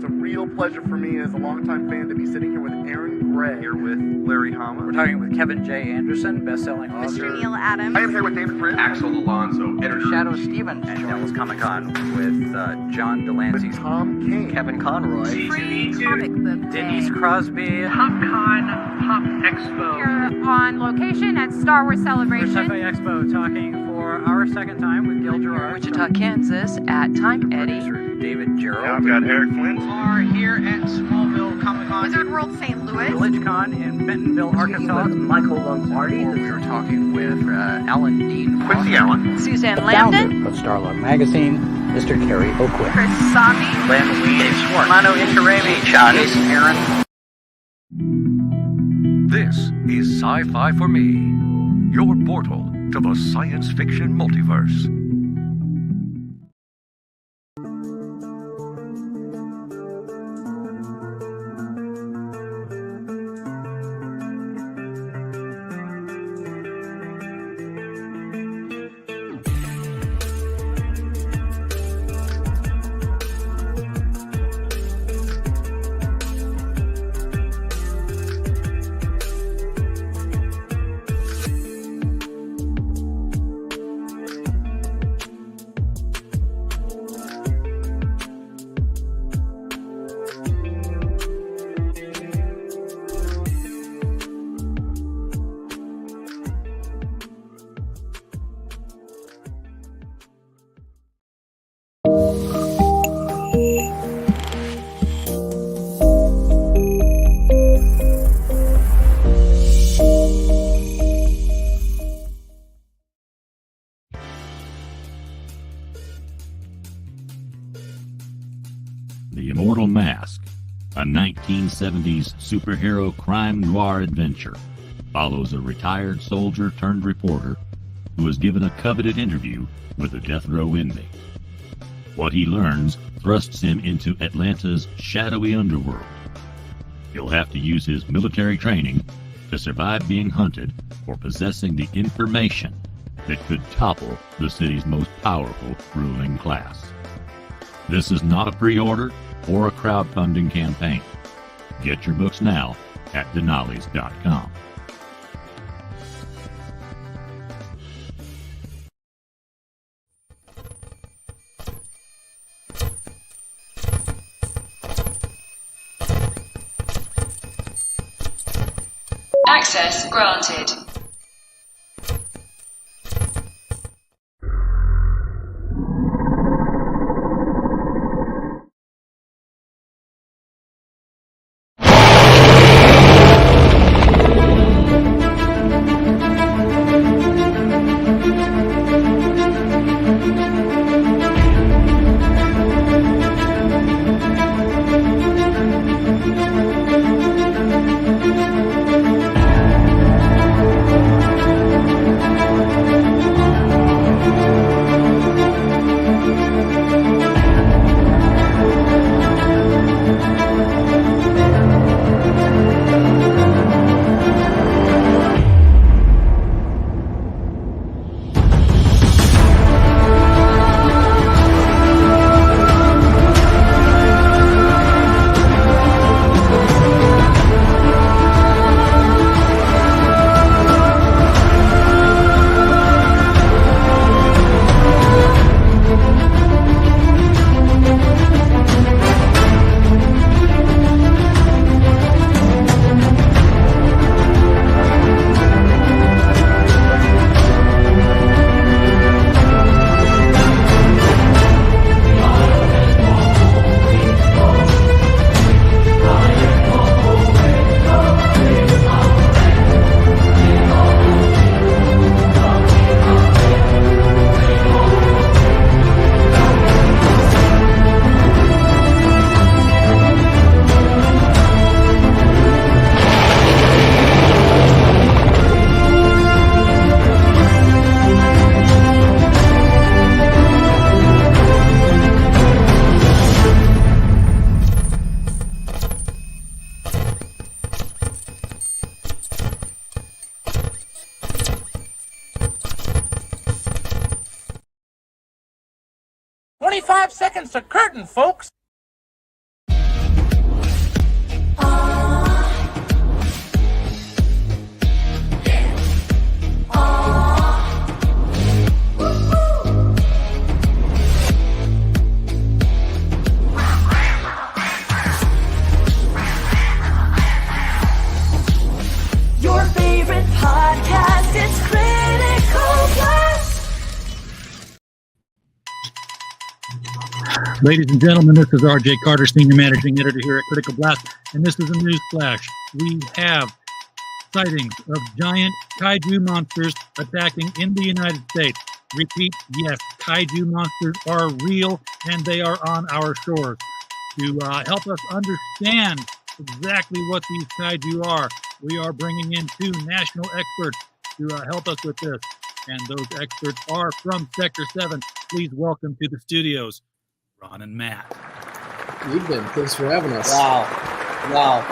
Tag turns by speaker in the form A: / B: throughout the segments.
A: It's a real pleasure for me as a longtime fan to be sitting here with Aaron Gray.
B: Here with Larry Hama.
C: We're talking with Kevin J. Anderson, best-selling author.
D: Mr. Neil Adams.
A: I am here with David Fritz.
B: Axel Alonso, editor.
C: Shadow Stevens. And Devil's Comic-Con with John Delancey.
A: With Tom King.
C: Kevin Conroy.
D: Free comic book day.
C: Denise Crosby.
E: PopCon Pop Expo.
D: Here on location at Star Wars Celebration.
C: Cafe Expo, talking for our second time with Gil Gerard.
F: Wichita, Kansas at Time Eddie.
C: Producer David Gerald.
B: I've got Eric Flint.
C: Are here at Smallville Comic-Con.
D: Wizard World St. Louis.
C: VillageCon in Bentonville, Arkansas.
F: Michael Lombardi.
C: We were talking with Alan Dean.
B: Quincy Allen.
D: Suzanne Landon.
G: Of Starlog Magazine, Mr. Kerry Oakway.
D: Chris Sami.
C: Len Lee. Dave Schwartz. Mano Inkarami. Jason Aaron.
H: This is Sci-Fi for Me, your portal to the science fiction multiverse.
I: The Immortal Mask, a 1970s superhero crime noir adventure, follows a retired soldier turned reporter who is given a coveted interview with a death row inmate. What he learns thrusts him into Atlanta's shadowy underworld. He'll have to use his military training to survive being hunted for possessing the information that could topple the city's most powerful ruling class. This is not a pre-order or a crowdfunding campaign. Get your books now at denali's.com.
F: Access granted.
E: Seconds to curtain, folks.
J: Ladies and gentlemen, this is R.J. Carter, Senior Managing Editor here at Critical Blast, and this is a news flash. We have sightings of giant kaiju monsters attacking in the United States. Repeat, yes, kaiju monsters are real, and they are on our shores. To help us understand exactly what these kaiju are, we are bringing in two national experts to help us with this. And those experts are from Sector-7. Please welcome to the studios, Ron and Matt.
K: Evening. Thanks for having us.
L: Wow.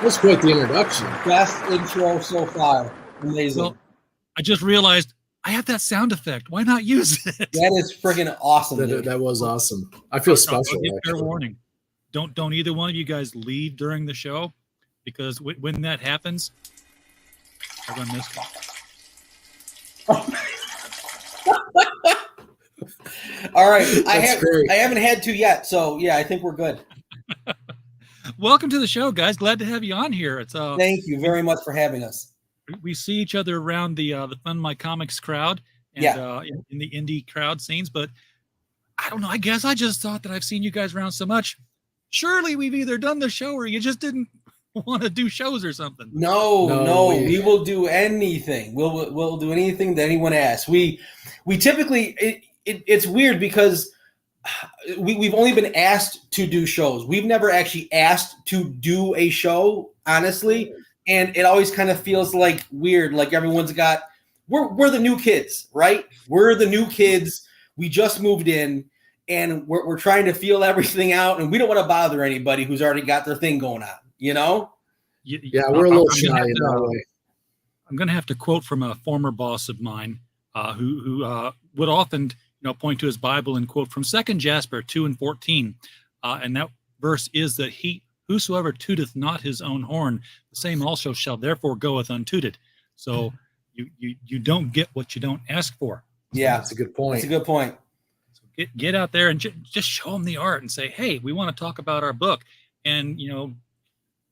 K: That's quite the introduction.
L: Best intro so far. Amazing. Well,
J: I just realized I have that sound effect. Why not use it?
L: That is friggin' awesome.
K: That was awesome. I feel special.
J: Fair warning. Don't either one of you guys leave during the show, because when that happens, I'm gonna miss one.
L: All right. I haven't had to yet, so yeah, I think we're good.
J: Welcome to the show, guys. Glad to have you on here. It's
L: thank you very much for having us.
J: We see each other around the Fun My Comics crowd and in the indie crowd scenes, but I don't know. I guess I just thought that I've seen you guys around so much. Surely we've either done the show or you just didn't want to do shows or something.
L: No. We will do anything. We'll do anything that anyone asks. We typically it's weird because we've only been asked to do shows. We've never actually asked to do a show, honestly, and it always kind of feels like weird. Like everyone's got we're the new kids, right? We're the new kids. We just moved in. And we're trying to feel everything out, and we don't want to bother anybody who's already got their thing going on, you know?
K: Yeah, we're a little shy in that way.
J: I'm going to have to quote from a former boss of mine who would often point to his Bible and quote from 2 Jasper 2:14. And that verse is that whosoever tooteth not his own horn, the same also shall therefore goeth untooted. So you don't get what you don't ask for.
L: Yeah,
K: that's a good point.
L: That's a good point.
J: Get out there and just show them the art and say, hey, we want to talk about our book. And,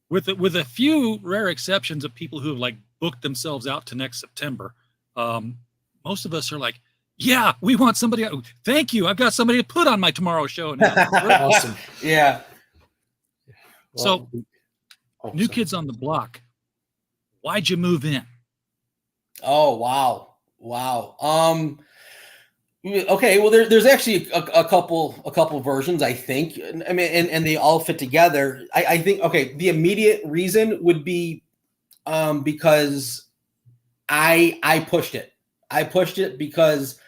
J: with a few rare exceptions of people who have like booked themselves out to next September, most of us are like, yeah, we want somebody. Thank you. I've got somebody to put on my tomorrow show now.
L: Awesome. Yeah.
J: So new kids on the block. Why'd you move in?
L: Oh, wow. Okay, well, there's actually a couple versions, I think. I mean, and they all fit together. I think, okay, the immediate reason would be because I pushed it. I pushed it because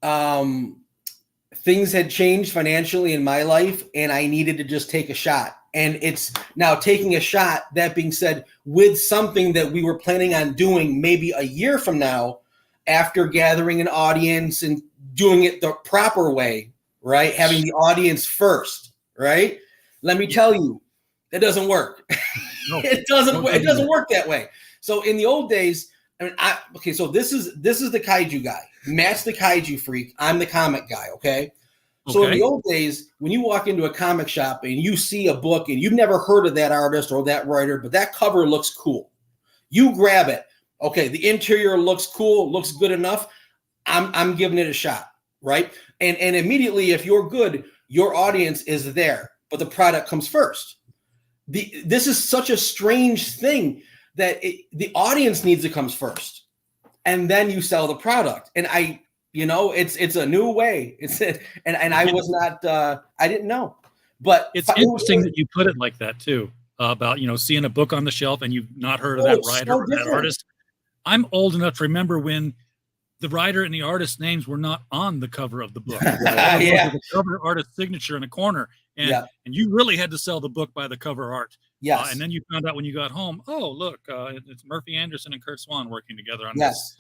L: things had changed financially in my life, and I needed to just take a shot. And it's now taking a shot, that being said, with something that we were planning on doing maybe a year from now, after gathering an audience and doing it the proper way, right? Having the audience first, right? Let me tell you, it doesn't work. No, it doesn't work that way. So in the old days, so this is the kaiju guy. Matt's the kaiju freak. I'm the comic guy, okay? So in the old days, when you walk into a comic shop and you see a book and you've never heard of that artist or that writer, but that cover looks cool, you grab it. Okay, the interior looks cool, looks good enough. I'm giving it a shot, right? And immediately, if you're good, your audience is there, but the product comes first. This is such a strange thing that the audience needs to come first, and then you sell the product. And it's a new way. And I was not, I didn't know, but
J: it's interesting that you put it like that too. About seeing a book on the shelf and you've not heard of that writer or that artist. I'm old enough to remember when the writer and the artist's names were not on the cover of the book. The cover artist's signature in a corner, and you really had to sell the book by the cover art.
L: Yes.
J: And then you found out when you got home, oh look, it's Murphy Anderson and Kurt Swan working together on this.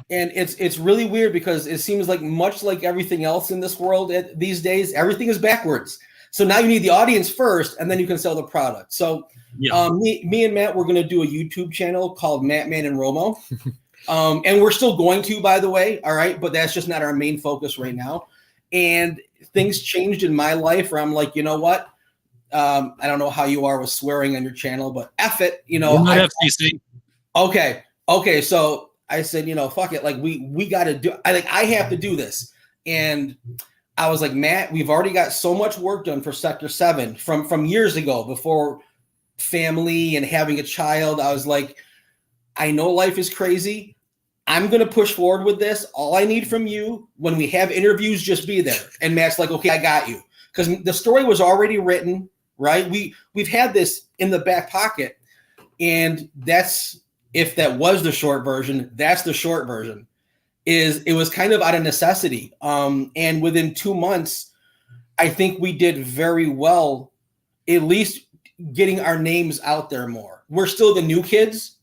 L: And it's really weird because it seems like much like everything else in this world these days, everything is backwards. So now you need the audience first, and then you can sell the product. So me and Matt, we're going to do a YouTube channel called Matt, Man, and Romo. And we're still going to, by the way. All right. But that's just not our main focus right now. And things changed in my life where I'm like, you know what? I don't know how you are with swearing on your channel, but F it,
J: FCC.
L: Okay. So I said, fuck it. Like we got to do, I have to do this. And I was like, Matt, we've already got so much work done for Sector 7 from years ago before family and having a child. I was like, I know life is crazy. I'm going to push forward with this. All I need from you when we have interviews, just be there. And Matt's like, okay, I got you. Because the story was already written, right? We've had this in the back pocket. And that's, if that was the short version, that's the short version. It was kind of out of necessity. And within 2 months, I think we did very well, at least getting our names out there more. We're still the new kids.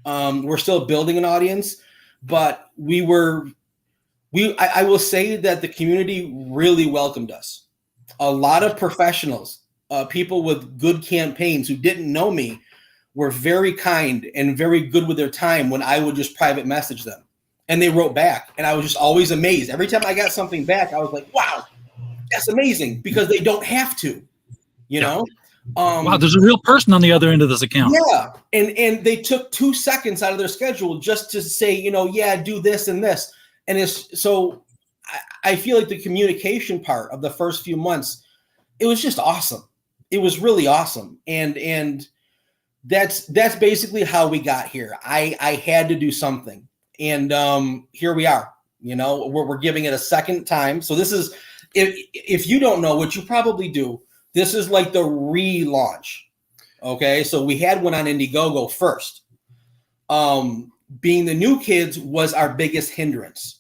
L: We're still building an audience, but I will say that the community really welcomed us. A lot of professionals, people with good campaigns who didn't know me, were very kind and very good with their time when I would just private message them. And they wrote back, and I was just always amazed. Every time I got something back, I was like, wow, that's amazing, because they don't have to, you know?
J: Wow, there's a real person on the other end of this account.
L: Yeah, and they took 2 seconds out of their schedule just to say, yeah, do this and this. And it's so I feel like the communication part of the first few months, it was just awesome. It was really awesome. And that's basically how we got here. I had to do something. And here we are. We're giving it a second time. So this is, if you don't know, which you probably do, this is like the relaunch. Okay, so we had one on Indiegogo first. Being the new kids was our biggest hindrance.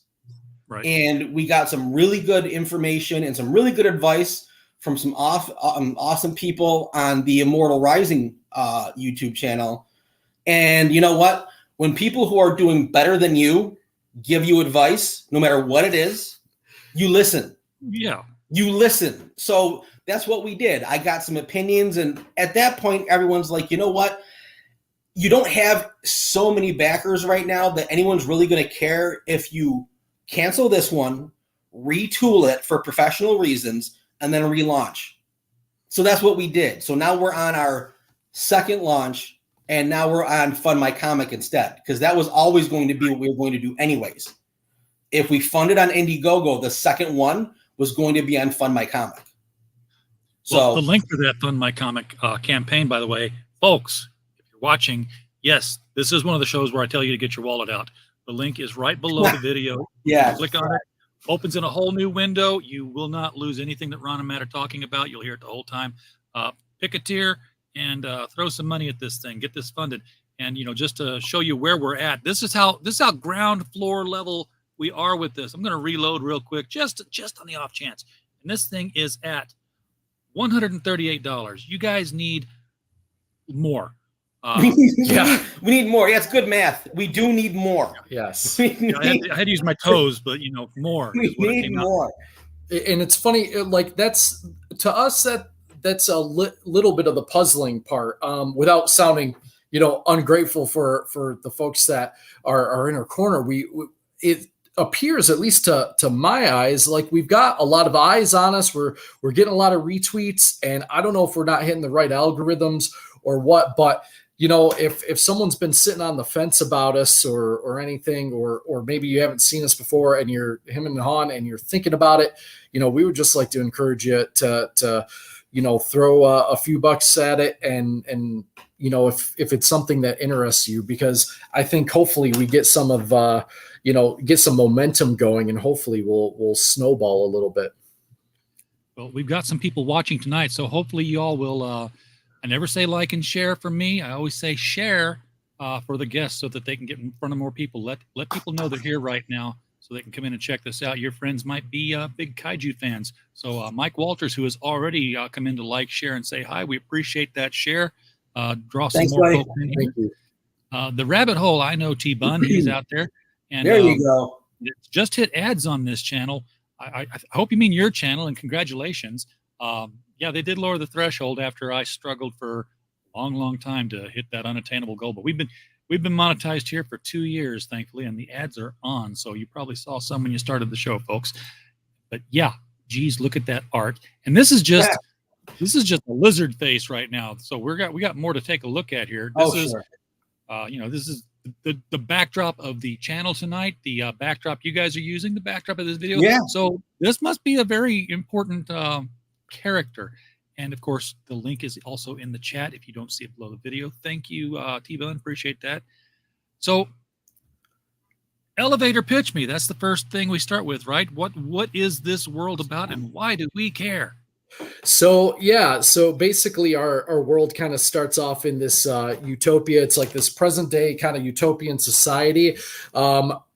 J: Right.
L: And we got some really good information and some really good advice from some awesome people on the Immortal Rising YouTube channel. And you know what? When people who are doing better than you give you advice, no matter what it is, you listen.
J: Yeah.
L: You listen. So that's what we did. I got some opinions. And at that point, everyone's like, you know what? You don't have so many backers right now that anyone's really going to care if you cancel this one, retool it for professional reasons, and then relaunch. So that's what we did. So now we're on our second launch, and now we're on Fund My Comic instead, because that was always going to be what we were going to do anyways. If we funded on Indiegogo, the second one was going to be on Fund My Comic. So
J: well, the link for that Fund My Comic campaign, by the way, folks, if you're watching, yes, this is one of the shows where I tell you to get your wallet out. The link is right below the video.
L: Yeah.
J: Click on it. Opens in a whole new window. You will not lose anything that Ron and Matt are talking about. You'll hear it the whole time. Pick a tier and throw some money at this thing. Get this funded. And just to show you where we're at. This is how ground floor level we are with this. I'm going to reload real quick, just on the off chance. And this thing is at $138. You guys need more.
L: Yeah, we need more. Yeah, it's good math. We do need more.
K: Yes.
J: I had to use my toes, but more.
L: We need more.
K: And it's funny, like that's to us that's a little bit of the puzzling part. Without sounding, ungrateful for the folks that are in our corner. It appears, at least to my eyes, like we've got a lot of eyes on us. We're getting a lot of retweets, and I don't know if we're not hitting the right algorithms or what, but if someone's been sitting on the fence about us or anything, or maybe you haven't seen us before and you're him and Han and you're thinking about it, we would just like to encourage you to throw a few bucks at it and if it's something that interests you, because I think hopefully we get some of get some momentum going, and hopefully we'll snowball a little bit.
J: Well, we've got some people watching tonight, so hopefully you all will. I never say like and share for me. I always say share for the guests so that they can get in front of more people. Let people know they're here right now so they can come in and check this out. Your friends might be big Kaiju fans. So Mike Walters, who has already come in to like, share, and say hi, we appreciate that share. Draw some more folks in here. The Rabbit Hole, I know T-Bun, he's out there. And
L: there you go.
J: Just hit ads on this channel. I hope you mean your channel, and congratulations. Yeah, they did lower the threshold after I struggled for a long time to hit that unattainable goal. But we've been monetized here for 2 years, thankfully, and the ads are on. So you probably saw some when you started the show, folks. But yeah, geez, look at that art. And this is just a lizard face right now. So we got more to take a look at here. This is the backdrop of the channel tonight, the backdrop you guys are using, the backdrop of this video.
L: Yeah.
J: So this must be a very important character. And of course, the link is also in the chat if you don't see it below the video. Thank you, T-Billin. Appreciate that. So, elevator pitch me. That's the first thing we start with, right? What is this world about, and why do we care?
K: So basically our world kind of starts off in this utopia. It's like this present day kind of utopian society.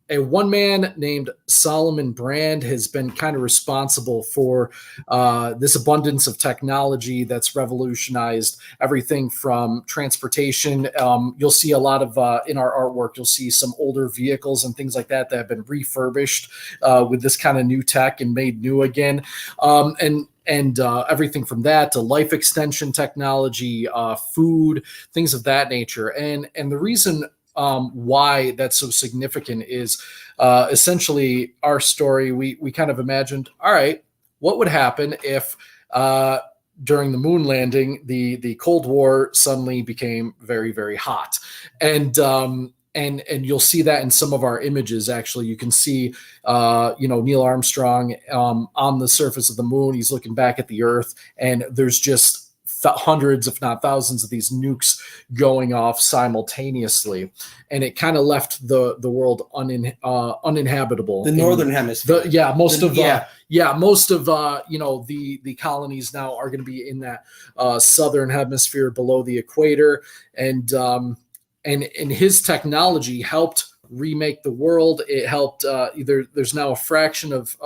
K: A one man named Solomon Brand has been kind of responsible for this abundance of technology that's revolutionized everything from transportation. You'll see a lot of in our artwork, you'll see some older vehicles and things like that have been refurbished with this kind of new tech and made new again. And everything from that to life extension technology, food, things of that nature. And the reason why that's so significant is essentially our story. We kind of imagined, all right, what would happen if during the moon landing, the Cold War suddenly became very, very hot. And you'll see that in some of our images. Actually, you can see, Neil Armstrong on the surface of the moon. He's looking back at the Earth, and there's just hundreds, if not thousands, of these nukes going off simultaneously, and it kind of left the world uninhabitable.
L: The northern hemisphere.
K: Most of the colonies now are going to be in that southern hemisphere below the equator, and his technology helped remake the world. It helped. There's now a fraction of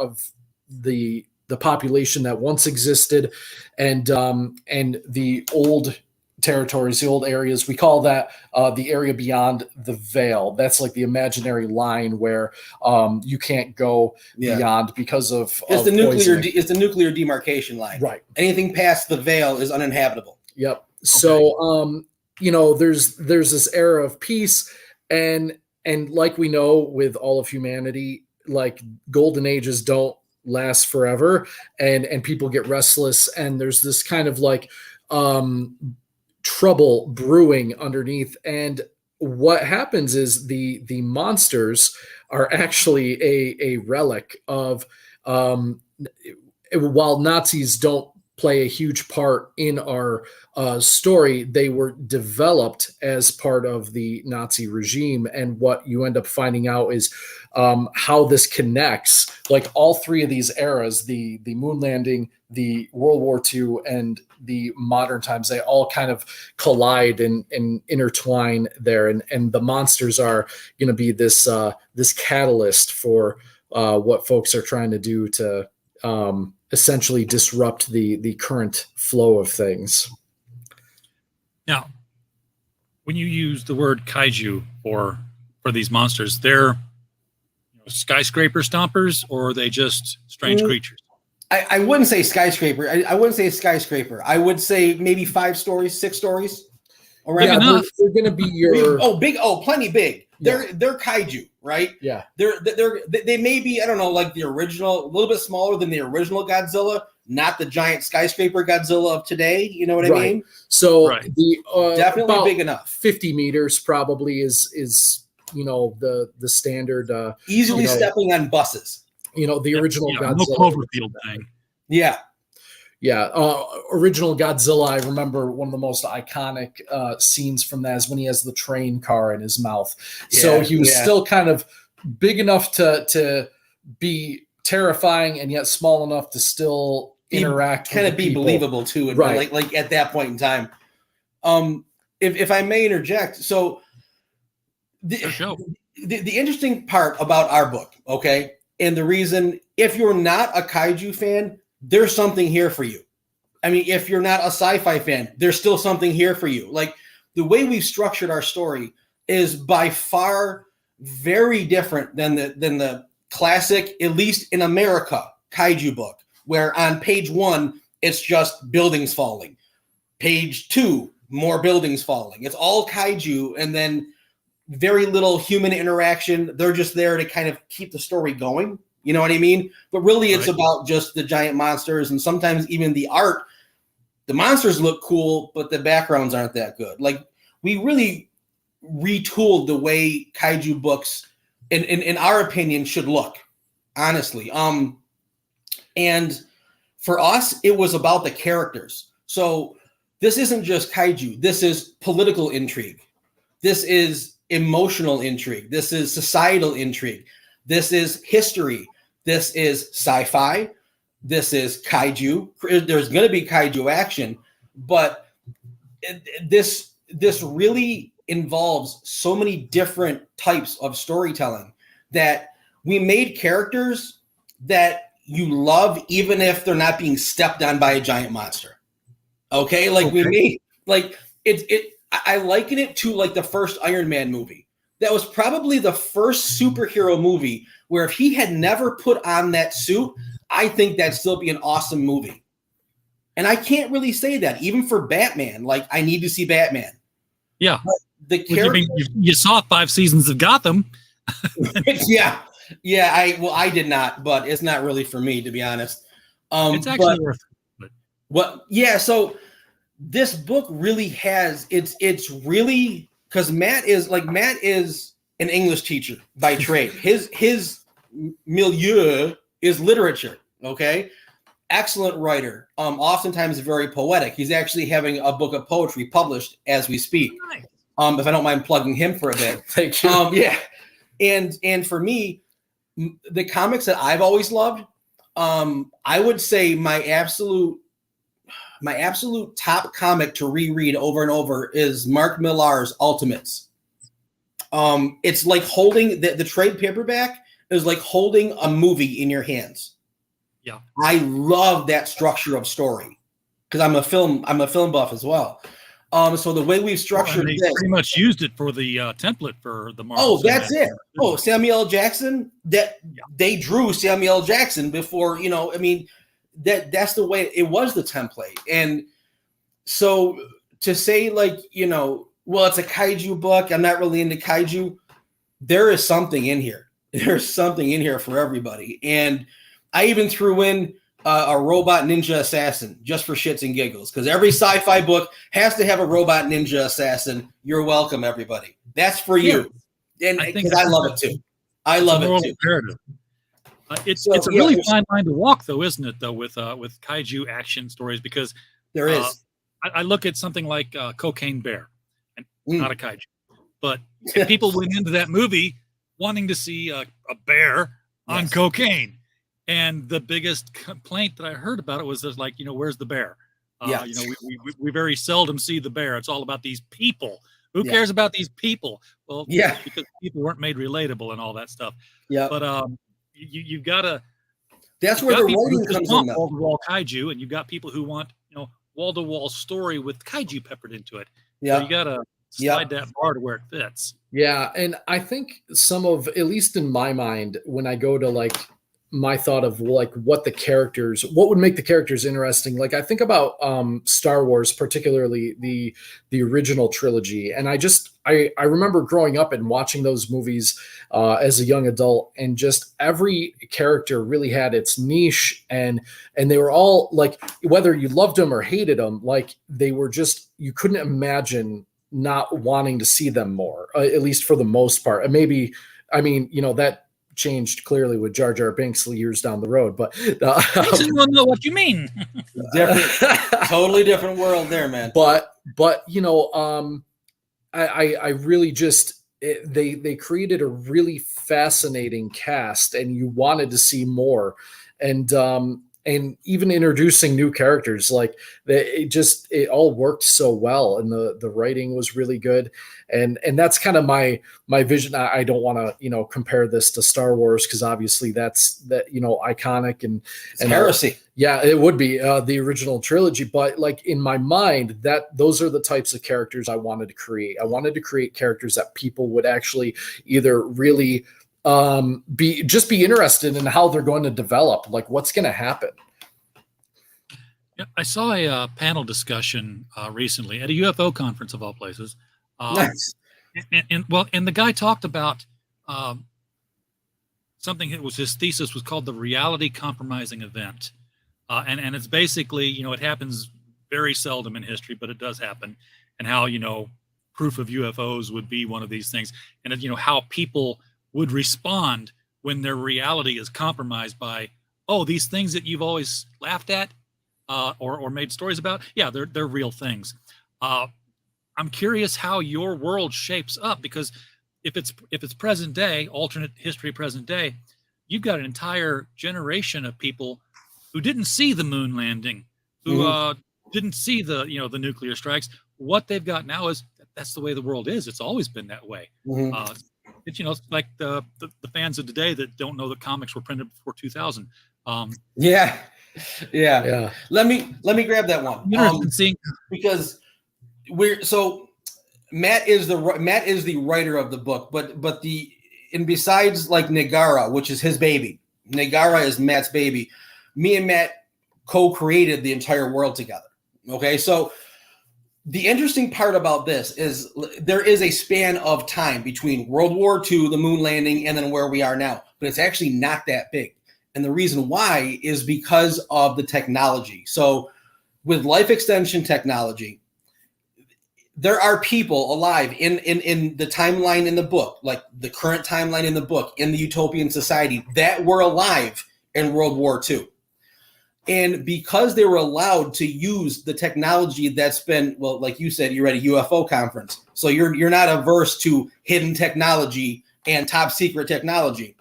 K: the population that once existed, and the old territories, the old areas, we call that the area beyond the veil. That's like the imaginary line where you can't go beyond because of
L: the nuclear demarcation line.
K: Right.
L: Anything past the veil is uninhabitable.
K: Yep. Okay. So there's this era of peace, and like we know with all of humanity, like golden ages don't last forever, and people get restless, and there's this kind of like trouble brewing underneath. And what happens is the monsters are actually a relic of while Nazis don't play a huge part in our story, they were developed as part of the Nazi regime. And what you end up finding out is how this connects, like all three of these eras, the moon landing, the World War II, and the modern times, they all kind of collide and intertwine there. And the monsters are going to be this catalyst for what folks are trying to do to essentially disrupt the current flow of things.
J: Now, when you use the word kaiju for these monsters, they're skyscraper stompers, or are they just strange creatures?
L: I wouldn't say skyscraper. I wouldn't say skyscraper. I would say maybe 5 stories, 6 stories.
K: They're going to be
L: plenty big. They're kaiju, right?
K: Yeah.
L: They may be, I don't know, like the original, a little bit smaller than the original Godzilla, not the giant skyscraper Godzilla of today. You know what I mean?
K: So
L: definitely big enough.
K: 50 meters probably is the standard.
L: Easily stepping on buses.
K: The original Godzilla.
J: No Cloverfield thing.
L: Yeah.
K: Yeah, original Godzilla, I remember one of the most iconic scenes from that is when he has the train car in his mouth. So he was still kind of big enough to be terrifying and yet small enough to still interact
L: kind
K: with
L: of be
K: people.
L: Believable too, and
K: right.
L: like at that point in time. If I may interject, so the interesting part about our book, okay, and the reason, if you're not a kaiju fan, there's something here for you. I mean, if you're not a sci-fi fan, there's still something here for you. Like, the way we've structured our story is by far very different than the classic, at least in America, kaiju book, where on page 1, it's just buildings falling. Page 2, more buildings falling. It's all kaiju, and then very little human interaction. They're just there to kind of keep the story going. You know what I mean? But really, it's about just the giant monsters, and sometimes even the art. The monsters look cool, but the backgrounds aren't that good. Like, we really retooled the way kaiju books, in our opinion, should look. Honestly, and for us, it was about the characters. So this isn't just kaiju. This is political intrigue. This is emotional intrigue. This is societal intrigue. This is history. This is sci-fi. This is kaiju. There's going to be kaiju action, but this really involves so many different types of storytelling that we made characters that you love, even if they're not being stepped on by a giant monster. Okay, we made I liken it to like the first Iron Man movie. That was probably the first superhero movie where if he had never put on that suit, I think that'd still be an awesome movie. And I can't really say that even for Batman. Like, I need to see Batman.
J: Yeah,
L: but the character
J: you saw 5 seasons of Gotham.
L: Yeah. I did not, but it's not really for me, to be honest.
J: It's actually worth it.
L: So this book really has it's really, because Matt is an English teacher by trade. His milieu is literature. Okay, excellent writer. Oftentimes very poetic. He's actually having a book of poetry published as we speak.
J: Nice.
L: If I don't mind plugging him for a bit.
K: Thank you.
L: And for me, the comics that I've always loved, I would say my absolute top comic to reread over and over is Mark Millar's Ultimates. It's like holding the trade paperback is like holding a movie in your hands.
J: Yeah,
L: I love that structure of story because I'm a film buff as well. So the way we've structured this,
J: pretty much used it for the template for the Marvel.
L: Oh, that's it. Oh, Samuel L. Jackson. They drew Samuel L. Jackson before. That's the way it was, the template. And so to say well, it's a kaiju book, I'm not really into kaiju. There is something in here. There's something in here for everybody. And I even threw in a robot ninja assassin just for shits and giggles, because every sci-fi book has to have a robot ninja assassin. You're welcome, everybody. That's for you. And because I love it too. I love it too.
J: It's a really fine line to walk, though, isn't it? Though with kaiju action stories, because
L: there is.
J: I look at something like Cocaine Bear, and not a kaiju, but if people went into that movie wanting to see a bear on cocaine. And the biggest complaint that I heard about it was just like, where's the bear? We very seldom see the bear. It's all about these people. Who cares about these people? Well, because people weren't made relatable and all that stuff. Yeah. But you've got to.
L: That's where the writing comes in.
J: Wall-to-wall kaiju, and you've got people who want wall-to-wall story with kaiju peppered into it.
K: Yeah.
J: So you got to slide that bar to where it fits.
K: Yeah, and I think at least in my mind, when I go to my thought of what would make the characters interesting. Like, I think about Star Wars, particularly the original trilogy. And I remember growing up and watching those movies as a young adult, and just every character really had its niche, and they were all like, whether you loved them or hated them, like they were just, you couldn't imagine not wanting to see them more, at least for the most part. And maybe, that changed clearly with Jar Jar Binks years down the road, but
J: Dixon will know what you mean.
L: Totally different world there, man.
K: But I really just they created a really fascinating cast, and you wanted to see more, and even introducing new characters, like it all worked so well, and the writing was really good, and that's kind of my vision. I don't want to compare this to Star Wars, because obviously that's iconic and
L: heresy.
K: Yeah, it would be the original trilogy, but like in my mind, those are the types of characters I wanted to create. I wanted to create characters that people would actually either really be interested in how they're going to develop, like what's going to happen.
J: Yeah, I saw a panel discussion recently at a UFO conference of all places.
L: Nice.
J: And the guy talked about something that was his thesis was called the reality compromising event. And it's basically, it happens very seldom in history, but it does happen. And how, proof of UFOs would be one of these things, and how people would respond when their reality is compromised by, oh, these things that you've always laughed at or made stories about. Yeah, they're real things. I'm curious how your world shapes up, because if it's present day, alternate history, present day, you've got an entire generation of people who didn't see the moon landing, who didn't see the nuclear strikes. What they've got now is that's the way the world is. It's always been that way. It's it's like the fans of today that don't know that comics were printed before 2000.
L: Yeah. Let me grab that one. Because Matt is the writer of the book, but besides like Negara, which is his baby, Negara is Matt's baby. Me and Matt co-created the entire world together. Okay, so the interesting part about this is there is a span of time between World War II, the moon landing, and then where we are now, but it's actually not that big. And the reason why is because of the technology. So with life extension technology, there are people alive in the timeline in the book, like the current timeline in the book, in the utopian society, that were alive in World War II. And because they were allowed to use the technology that's been, well, like you said, you're at a UFO conference, so you're not averse to hidden technology and top secret technology.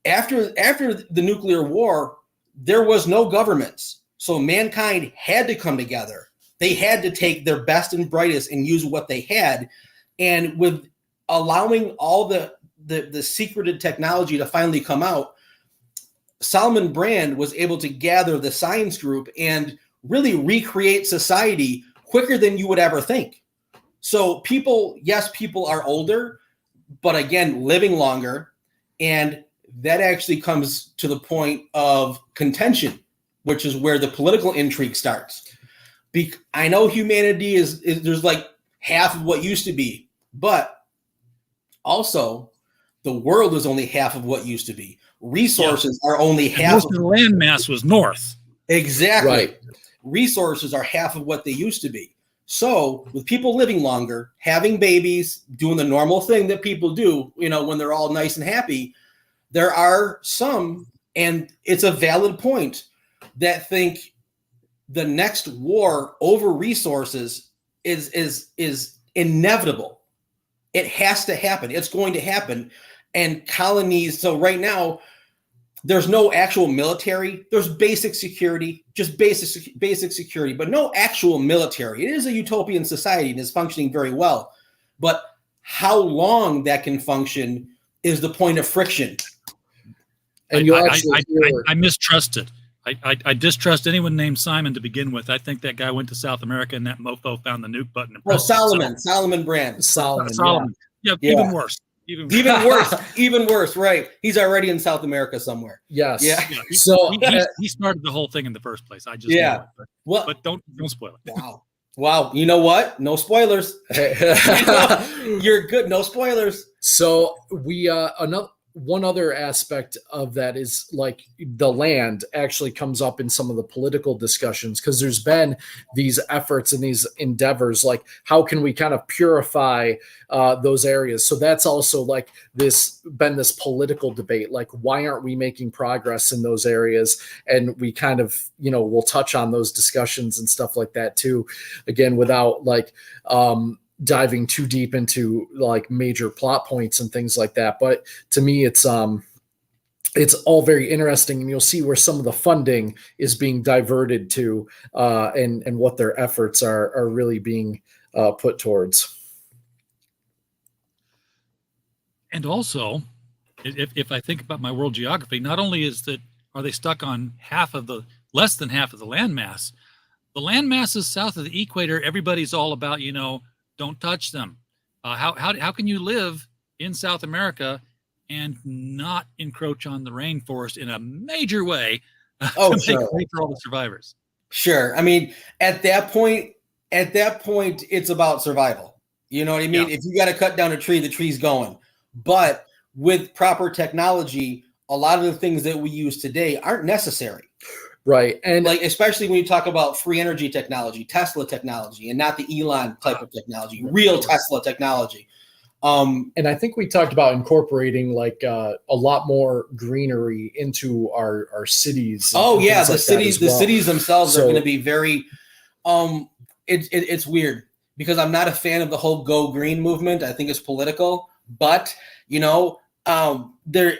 L: After the nuclear war, there was no governments, so mankind had to come together. They had to take their best and brightest and use what they had, and with allowing all the secreted technology to finally come out, Solomon Brand was able to gather the science group and really recreate society quicker than you would ever think. So people are older, but again, living longer. And that actually comes to the point of contention, which is where the political intrigue starts. I know humanity is there's like half of what used to be, but also the world is only half of what used to be. Resources are only half.
J: Most of the landmass was north.
L: Exactly.
K: Right.
L: Resources are half of what they used to be. So with people living longer, having babies, doing the normal thing that people do, when they're all nice and happy, there are some, and it's a valid point, that think the next war over resources is inevitable. It has to happen. It's going to happen. And colonies, so right now, there's no actual military. There's basic security, just basic security, but no actual military. It is a utopian society and is functioning very well. But how long that can function is the point of friction.
J: And I mistrust it. I distrust anyone named Simon to begin with. I think that guy went to South America and that mofo found the nuke button.
L: Solomon Brand.
J: Solomon. Yeah, even worse. Even worse, right? He's already in South America somewhere.
K: Yes.
L: Yeah.
J: So he started the whole thing in the first place. I just know it, but don't spoil it.
L: Wow. You know what? No spoilers. You're good. No spoilers.
K: So we one other aspect of that is like the land actually comes up in some of the political discussions, because there's been these efforts and these endeavors, like how can we kind of purify those areas? So that's also like this political debate, like why aren't we making progress in those areas? And we kind of, we'll touch on those discussions and stuff like that too, again, without like, diving too deep into like major plot points and things like that. But to me, it's all very interesting, and you'll see where some of the funding is being diverted to, and what their efforts are really being put towards.
J: And also, if I think about my world geography, not only are they stuck on less than half of the landmass, the landmasses south of the equator, everybody's all about, don't touch them. How can you live in South America and not encroach on the rainforest in a major way to make way for all the survivors?
L: Sure. I mean, at that point, it's about survival. You know what I mean? Yeah. If you got to cut down a tree, the tree's going. But with proper technology, a lot of the things that we use today aren't necessary.
K: Right. And
L: like, especially when you talk about free energy technology, Tesla technology, and not the Elon type of technology, real Tesla technology.
K: And I think we talked about incorporating like a lot more greenery into our cities.
L: Oh yeah, the
K: like
L: cities, the cities themselves are going to be very. It's weird because I'm not a fan of the whole go green movement. I think it's political, but you know, I'm going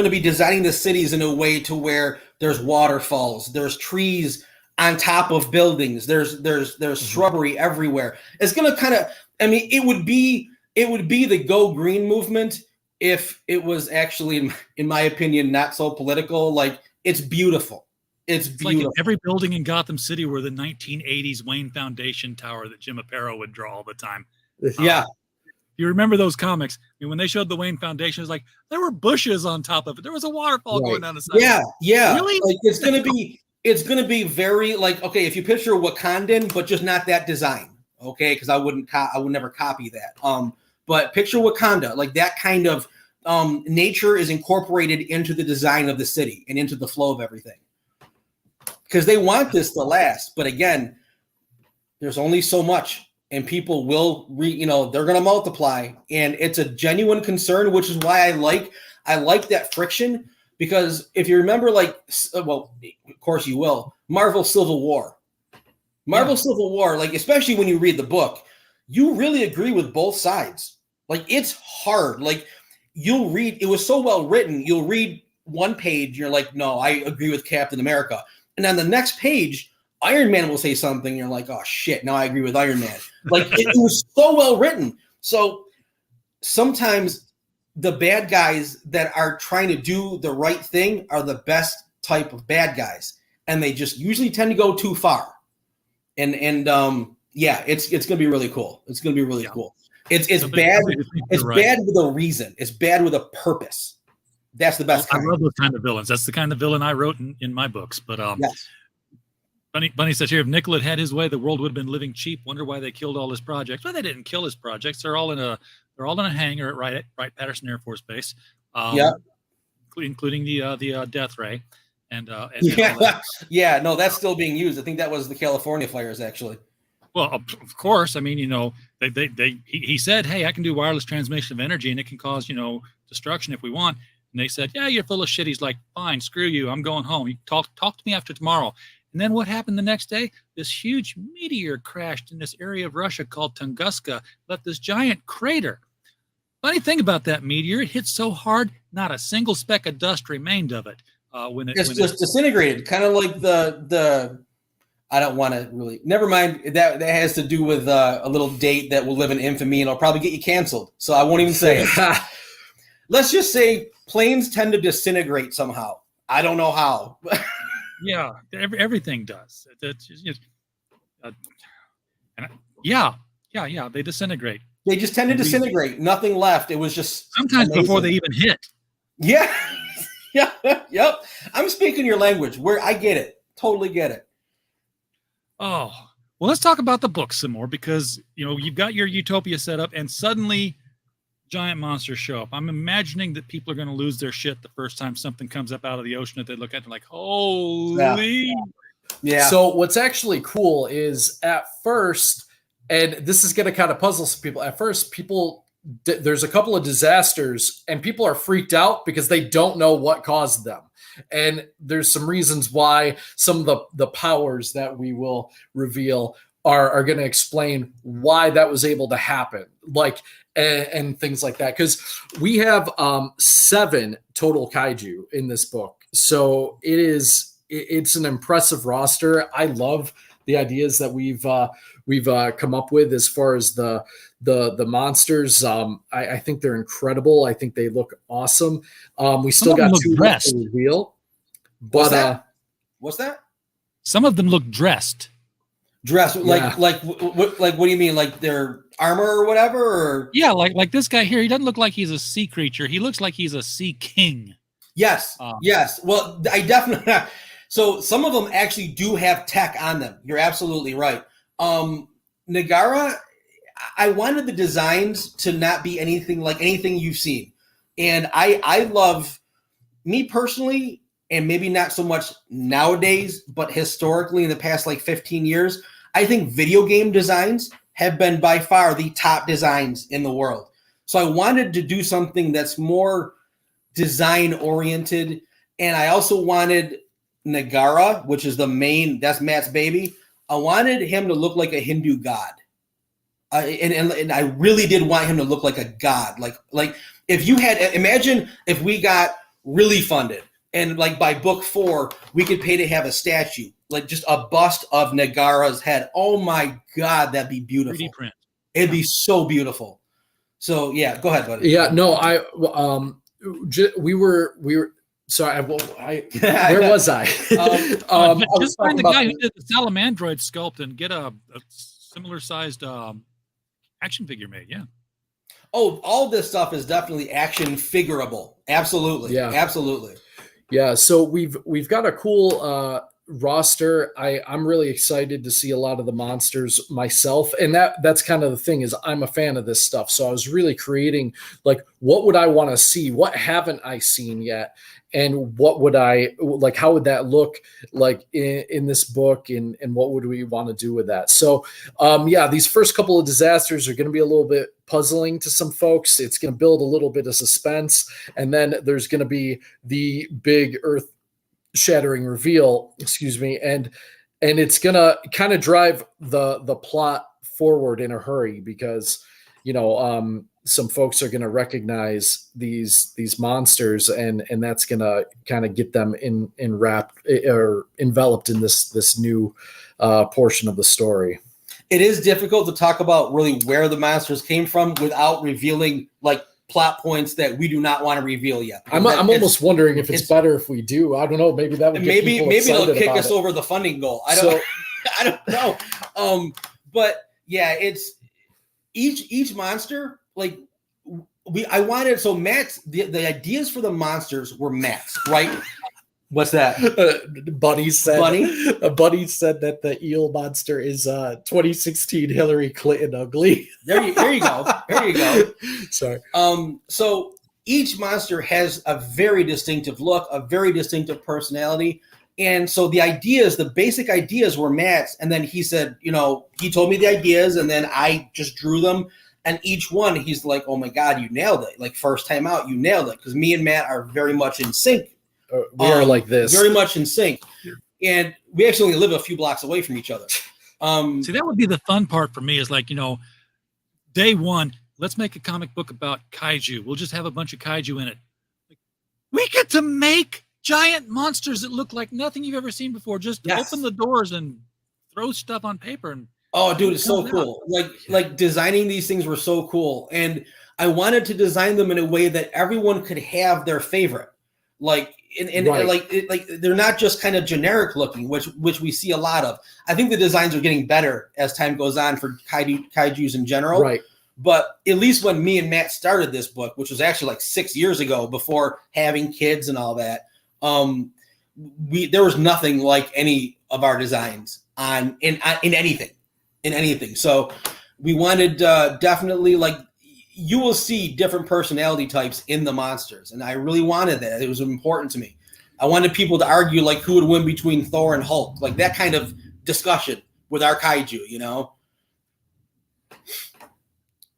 L: to be designing the cities in a way to where there's waterfalls, there's trees on top of buildings, there's shrubbery everywhere. It's going to kind of, I mean, it would be the go green movement if it was actually, in my opinion, not so political. Like, it's beautiful. It's beautiful.
J: Like every building in Gotham City were the 1980s Wayne Foundation Tower that Jim Aparo would draw all the time.
L: Yeah.
J: You remember those comics? I mean, when they showed the Wayne Foundation, it was like there were bushes on top of it. There was a waterfall going down the side.
L: Yeah, yeah.
J: Really?
L: Like, it's gonna be very like, okay, if you picture Wakandan, but just not that design, okay? Because I would never copy that. But picture Wakanda, like that kind of nature is incorporated into the design of the city and into the flow of everything. Because they want this to last, but again, there's only so much. And people will they're going to multiply, and it's a genuine concern, which is why I like that friction, because if you remember, like, well, of course you will, Marvel Civil War, like, especially when you read the book, you really agree with both sides. Like, it's hard. Like, you'll read, it was so well written. You'll read one page, you're like, no, I agree with Captain America. And on the next page, Iron Man will say something, you're like, oh shit, now I agree with Iron Man. Like, it was so well written. So sometimes the bad guys that are trying to do the right thing are the best type of bad guys, and they just usually tend to go too far. And yeah, it's gonna be really cool. It's gonna be really cool. It's bad. It's bad with a reason. It's bad with a purpose. That's the best kind.
J: I love those kind of villains. That's the kind of villain I wrote in my books. But
L: yes.
J: Bunny says here, if Nickel had his way, the world would have been living cheap. Wonder why they killed all his projects. Well, they didn't kill his projects. They're all in a hangar at Wright-Patterson Air Force Base. Including the Death Ray. And
L: yeah, no, that's still being used. I think that was the California fires, actually.
J: Well, of course. I mean, he said, hey, I can do wireless transmission of energy, and it can cause, destruction if we want. And they said, yeah, you're full of shit. He's like, fine, screw you. I'm going home. You talk to me after tomorrow. And then what happened the next day? This huge meteor crashed in this area of Russia called Tunguska, left this giant crater. Funny thing about that meteor, it hit so hard, not a single speck of dust remained of it. It's just disintegrated,
L: kind of like the. I don't want to really. Never mind. That has to do with a little date that will live in infamy, and I'll probably get you canceled. So I won't even say it. Let's just say planes tend to disintegrate somehow. I don't know how.
J: Yeah, everything does. Yeah. They disintegrate.
L: They just tend to disintegrate. Nothing left. It was just
J: sometimes
L: amazing.
J: Before they even hit.
L: Yeah, yeah, yep. I'm speaking your language. Where I get it, totally get it.
J: Oh, well, let's talk about the book some more, because you've got your utopia set up, and suddenly giant monsters show up. I'm imagining that people are going to lose their shit the first time something comes up out of the ocean that they look at and like, holy.
K: Yeah. So what's actually cool is at first, and this is going to kind of puzzle some people. At first, there's a couple of disasters and people are freaked out because they don't know what caused them. And there's some reasons why some of the powers that we will reveal are going to explain why that was able to happen. Like, and things like that, because we have 7 total kaiju in this book, so it's an impressive roster. I love the ideas that we've come up with as far as the monsters. I think they're incredible. I think they look awesome. We still got 2 left to reveal, but
L: what's that?
J: Some of them look dressed.
L: Like what do you mean? Like their armor or whatever? Or?
J: Yeah, like this guy here. He doesn't look like he's a sea creature. He looks like he's a sea king.
L: Yes. Yes. Well, I definitely. So some of them actually do have tech on them. You're absolutely right. Nagara, I wanted the designs to not be anything like anything you've seen, and I love, me personally, and maybe not so much nowadays, but historically in the past like 15 years, I think video game designs have been by far the top designs in the world. So I wanted to do something that's more design oriented. And I also wanted Nagara, which is that's Matt's baby. I wanted him to look like a Hindu god. And I really did want him to look like a god. Like if you had, imagine if we got really funded and like by book 4, we could pay to have a statue, like just a bust of Nagara's head. Oh my God, that'd be beautiful.
J: 3D print.
L: It'd be so beautiful. So yeah, go ahead, buddy.
K: Yeah, no, we were sorry. Where was I?
J: Just find the guy who did the Salamandroid sculpt and get a similar sized action figure made. Yeah.
L: Oh, all this stuff is definitely action figurable. Absolutely.
K: Yeah.
L: Absolutely.
K: Yeah. So we've got a cool roster. I'm really excited to see a lot of the monsters myself. And that's kind of the thing is I'm a fan of this stuff. So I was really creating like, what would I want to see? What haven't I seen yet? And what would I like? How would that look like in this book? And what would we want to do with that? So, these first couple of disasters are going to be a little bit puzzling to some folks. It's going to build a little bit of suspense. And then there's going to be the big earth-shattering reveal, and it's going to kind of drive the plot forward in a hurry because, some folks are going to recognize these monsters and that's going to kind of get them enveloped in this new portion of the story.
L: It is difficult to talk about really where the monsters came from without revealing like plot points that we do not want to reveal yet.
K: I'm almost wondering if it's better if we do. I don't know. Maybe that would get people excited
L: they'll kick us over the funding goal. I don't know. But yeah, it's each monster. Like I wanted, so Matt's the ideas for the monsters were Matt's, right? What's that?
K: Buddy said that the eel monster is 2016 Hillary Clinton ugly.
L: There you go.
K: Sorry.
L: So each monster has a very distinctive look, a very distinctive personality. And so the basic ideas were Matt's. And then he said, he told me the ideas and then I just drew them. And each one, he's like, oh my God, you nailed it. Like first time out, you nailed it. Because me and Matt are very much in sync.
K: We are like this.
L: Very much in sync. And we actually only live a few blocks away from each other.
J: See, that would be the fun part for me is like, day one, let's make a comic book about kaiju. We'll just have a bunch of kaiju in it. Like, we get to make giant monsters that look like nothing you've ever seen before. Just open the doors and throw stuff on paper. And
L: oh, dude, it's so cool. Like designing these things were so cool. And I wanted to design them in a way that everyone could have their favorite. Like, like they're not just kind of generic looking, which we see a lot of. I think the designs are getting better as time goes on for kaijus in general.
K: Right.
L: But at least when me and Matt started this book, which was actually like 6 years ago before having kids and all that, there was nothing like any of our designs in anything. So we wanted definitely like, you will see different personality types in the monsters. And I really wanted that. It was important to me. I wanted people to argue like who would win between Thor and Hulk, like that kind of discussion with our kaiju,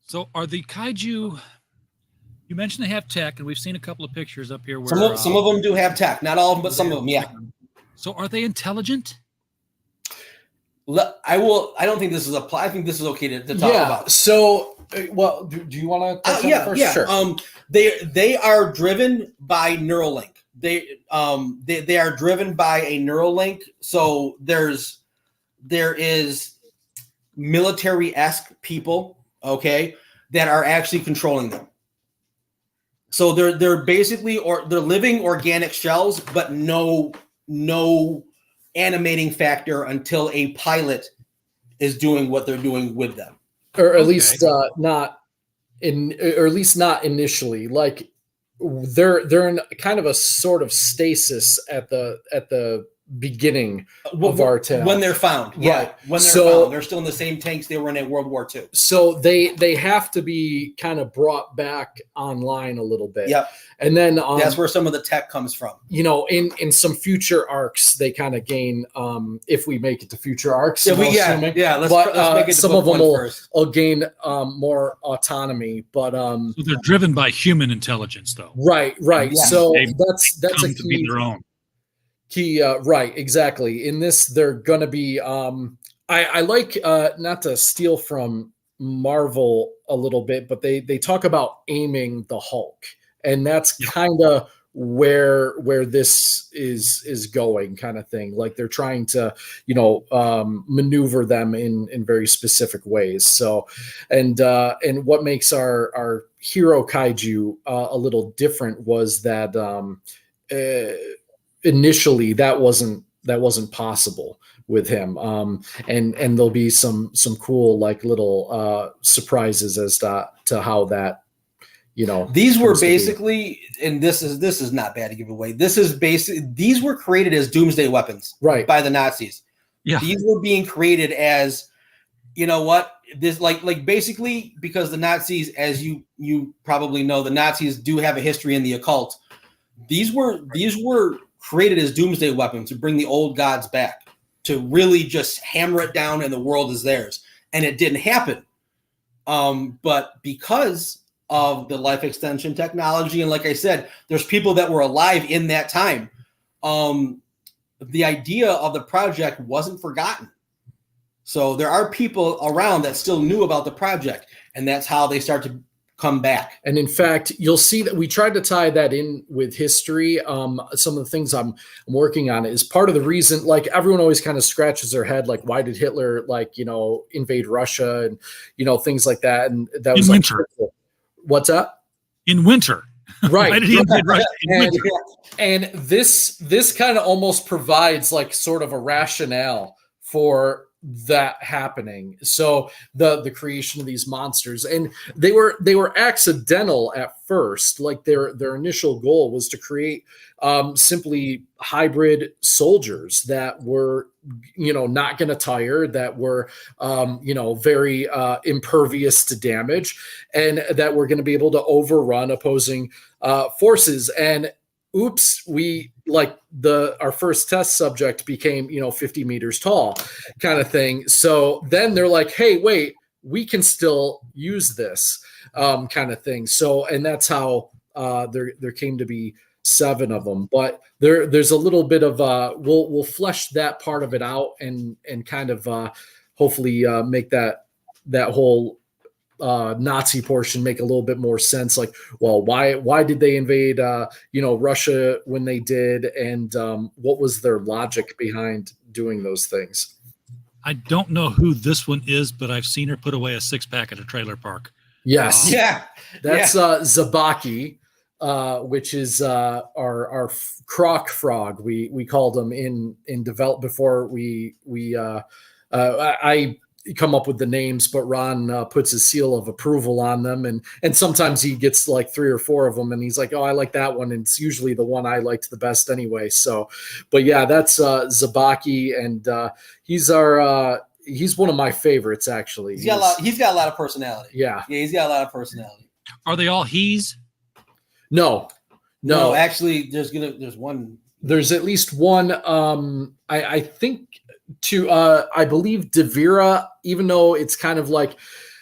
J: So are the kaiju, you mentioned they have tech, and we've seen a couple of pictures up here. Where
L: some of them do have tech, not all of them, but some of them, yeah.
J: So are they intelligent?
L: I don't think this is I think this is okay to talk about.
K: So, well, do you want to?
L: Yeah.
K: Sure.
L: They are driven by Neuralink. They are driven by a Neuralink. So there is military-esque people, okay, that are actually controlling them. So they're basically they're living organic shells, but no animating factor until a pilot is doing what they're doing with them,
K: or at least not initially. Like they're in kind of a sort of stasis at the beginning of our tale.
L: When they're found. Yeah.
K: Right.
L: When they're found. They're still in the same tanks they were in at World War II.
K: So they have to be kind of brought back online a little bit.
L: Yep.
K: And then
L: that's where some of the tech comes from.
K: You know, in some future arcs, they kind of gain, if we make it to future arcs.
L: Let's make it to
K: some of them will gain more autonomy. But
J: so they're driven by human intelligence, though.
K: Right.
J: Yeah.
K: So
J: they
K: that's a
J: key. Their own.
K: Key, right, exactly. In this, they're going to be. I like not to steal from Marvel a little bit, but they talk about aiming the Hulk, and that's kind of where this is going, kind of thing. Like they're trying to, maneuver them in very specific ways. So, and what makes our hero kaiju a little different was that initially that wasn't possible with him. And there'll be some cool like little surprises as to how that,
L: these were basically, and this is not bad to give away. These were created as doomsday weapons,
K: right,
L: by the Nazis.
J: Yeah,
L: these were being created as, this like basically because the Nazis, as you probably know, the Nazis do have a history in the occult. These were created as doomsday weapons to bring the old gods back, to really just hammer it down and the world is theirs. And it didn't happen. But because of the life extension technology, and like I said, there's people that were alive in that time. The idea of the project wasn't forgotten. So there are people around that still knew about the project, and that's how they start to come back.
K: And in fact, you'll see that we tried to tie that in with history. Some of the things I'm working on is part of the reason, like everyone always kind of scratches their head, like, why did Hitler, invade Russia and, things like that. And that was
J: in winter.
K: What's that?
J: In winter.
K: Right.
J: Why did he invade Russia in winter?
K: And this kind of almost provides like sort of a rationale for that happening. So the creation of these monsters, and they were accidental at first. Like their initial goal was to create simply hybrid soldiers that were not going to tire, that were very impervious to damage, and that were going to be able to overrun opposing forces. And oops, our first test subject became 50 meters tall, kind of thing. So then they're like, hey, wait, we can still use this, kind of thing. So, and that's how there came to be 7 of them. But there's a little bit of we'll flesh that part of it out and kind of hopefully make that whole Nazi portion make a little bit more sense. Like, well, why did they invade Russia when they did, and what was their logic behind doing those things?
J: I don't know who this one is, but I've seen her put away a 6-pack at a trailer park.
K: Yes, that's
L: yeah.
K: Zabaki, which is our croc frog. We called them in develop before I come up with the names, but Ron puts his seal of approval on them, and sometimes he gets like 3 or 4 of them, and he's like, oh, I like that one, and it's usually the one I liked the best anyway. So, but yeah, that's Zabaki, and he's one of my favorites actually.
L: He's got a lot of personality.
K: Yeah,
L: he's got a lot of personality.
J: Are they all he's?
K: No.
L: Actually, there's one.
K: There's at least one. I think. I believe Devira, even though it's kind of like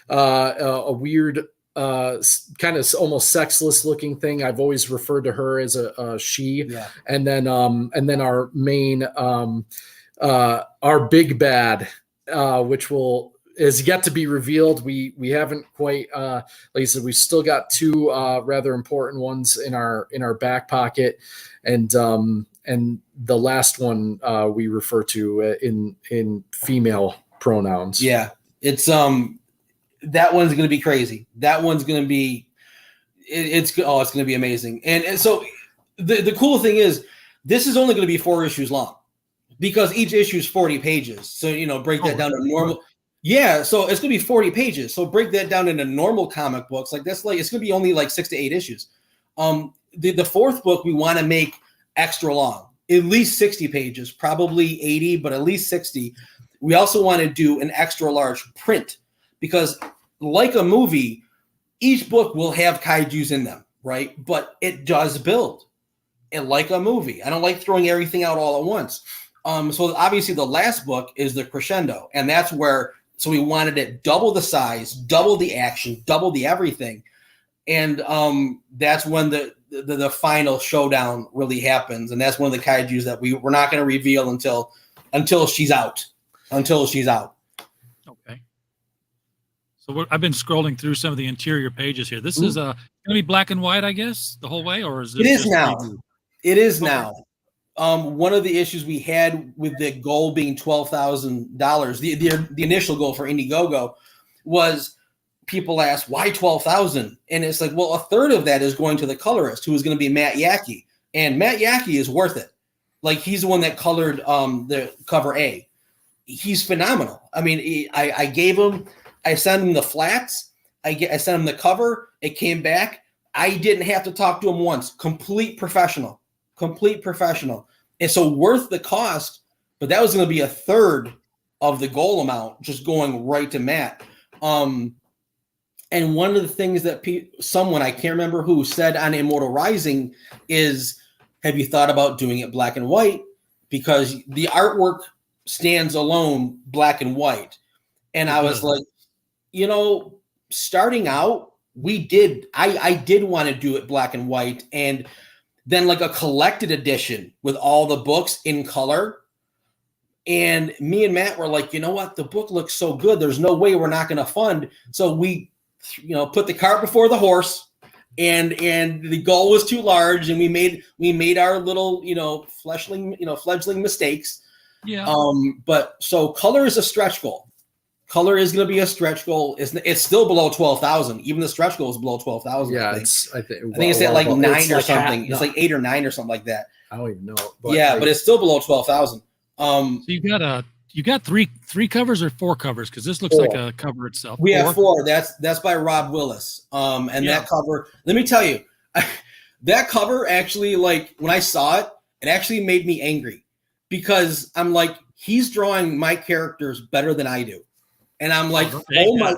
K: a weird, kind of almost sexless looking thing, I've always referred to her as a she.
L: Yeah. And
K: then our main, our big bad, which is yet to be revealed. We haven't quite, like I said, we've still got 2 rather important ones in our back pocket, and the last one we refer to in female pronouns.
L: Yeah, it's that one's going to be crazy. That one's going to be it's going to be amazing. And so the cool thing is this is only going to be 4 issues long, because each issue is 40 pages. So break that down to normal. Yeah, so it's going to be 40 pages. So break that down into normal comic books. Like it's going to be only like 6 to 8 issues. The 4th book we want to make extra long. at least 60 pages, probably 80, but at least 60. We also want to do an extra large print because, like a movie, each book will have kaijus in them, right? But it does build. And like a movie, I don't like throwing everything out all at once. So obviously the last book is the crescendo, and that's where, so we wanted it double the size, double the action, double the everything. And that's when the final showdown really happens. And that's one of the kaijus that we're not going to reveal until she's out.
J: Okay. So I've been scrolling through some of the interior pages here. This is going to be black and white, I guess, the whole way, or is it?
L: It is now. It is now. One of the issues we had with the goal being $12,000, the initial goal for Indiegogo, was people asked, why 12,000? And it's like, well, a third of that is going to the colorist, who is going to be Matt Yackey. And Matt Yackey is worth it. Like, he's the one that colored the cover A. He's phenomenal. I mean, I sent him the flats. I sent him the cover. It came back. I didn't have to talk to him once. Complete professional. And so worth the cost, but that was going to be a third of the goal amount, just going right to Matt. And one of the things that someone, I can't remember who, said on Immortal Rising is, have you thought about doing it black and white? Because the artwork stands alone black and white. And I was like, starting out, I did want to do it black and white, and then like a collected edition with all the books in color. And me and Matt were like, you know what? The book looks so good. There's no way we're not going to fund. So we, put the cart before the horse, and the goal was too large, and we made our little, fledgling mistakes.
J: Yeah.
L: But so color is a stretch goal. Color is going to be a stretch goal. It's still below 12,000. Even the stretch goal is below 12,000.
K: Yeah,
L: I think it's at like 9 or something. It's like 8 or 9 or something like that.
K: I don't even know.
L: But it's still below 12,000.
J: So you got three covers or 4 covers? Because this looks like a cover itself.
L: We have 4. That's by Rob Willis. That cover, let me tell you, that cover actually, like, when I saw it, it actually made me angry, because I'm like, he's drawing my characters better than I do. And I'm like, oh my,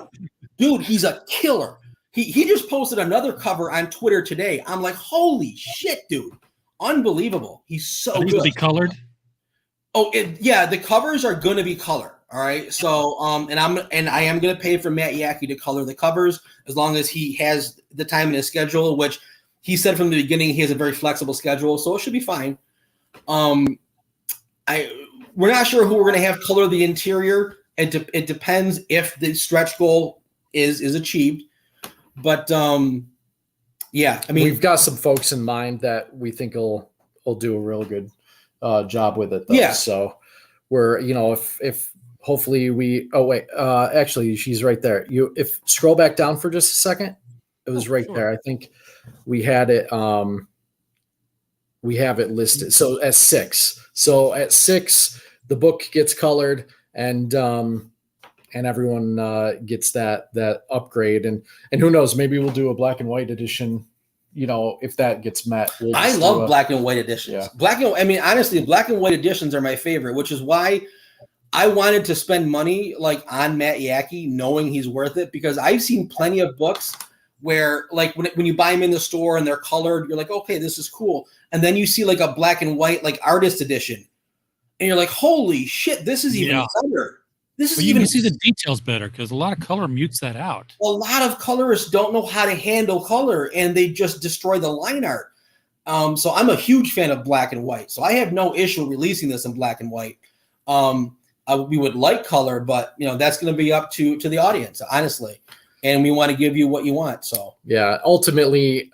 L: dude, he's a killer. He just posted another cover on Twitter today. I'm like, holy shit, dude. Unbelievable. He's so good.
J: Will be colored?
L: Oh, yeah, the covers are going to be color. All right. So, I am going to pay for Matt Yackey to color the covers, as long as he has the time in his schedule, which he said from the beginning, he has a very flexible schedule. So it should be fine. We're not sure who we're going to have color the interior. It depends if the stretch goal is achieved, but yeah, I mean,
K: we've got some folks in mind that we think will do a real good job with it, though.
L: Yeah.
K: So we're, if hopefully we. Oh wait, actually, she's right there. If scroll back down for just a second, it was right there. I think we had it. We have it listed. So at 6. So at 6, the book gets colored. And everyone gets that upgrade, and who knows, maybe we'll do a black and white edition. If that gets met.
L: I love black and white editions.
K: Yeah.
L: Honestly, black and white editions are my favorite, which is why I wanted to spend money like on Matt Yackey, knowing he's worth it, because I've seen plenty of books where, like, when you buy them in the store and they're colored, you're like, okay, this is cool, and then you see like a black and white like artist edition. And you're like, holy shit, this is even better.
J: You can see the details better, because a lot of color mutes that out.
L: A lot of colorists don't know how to handle color, and they just destroy the line art. So I'm a huge fan of black and white. So I have no issue releasing this in black and white. We would like color, but that's going to be up to the audience, honestly. And we want to give you what you want. So
K: yeah, ultimately,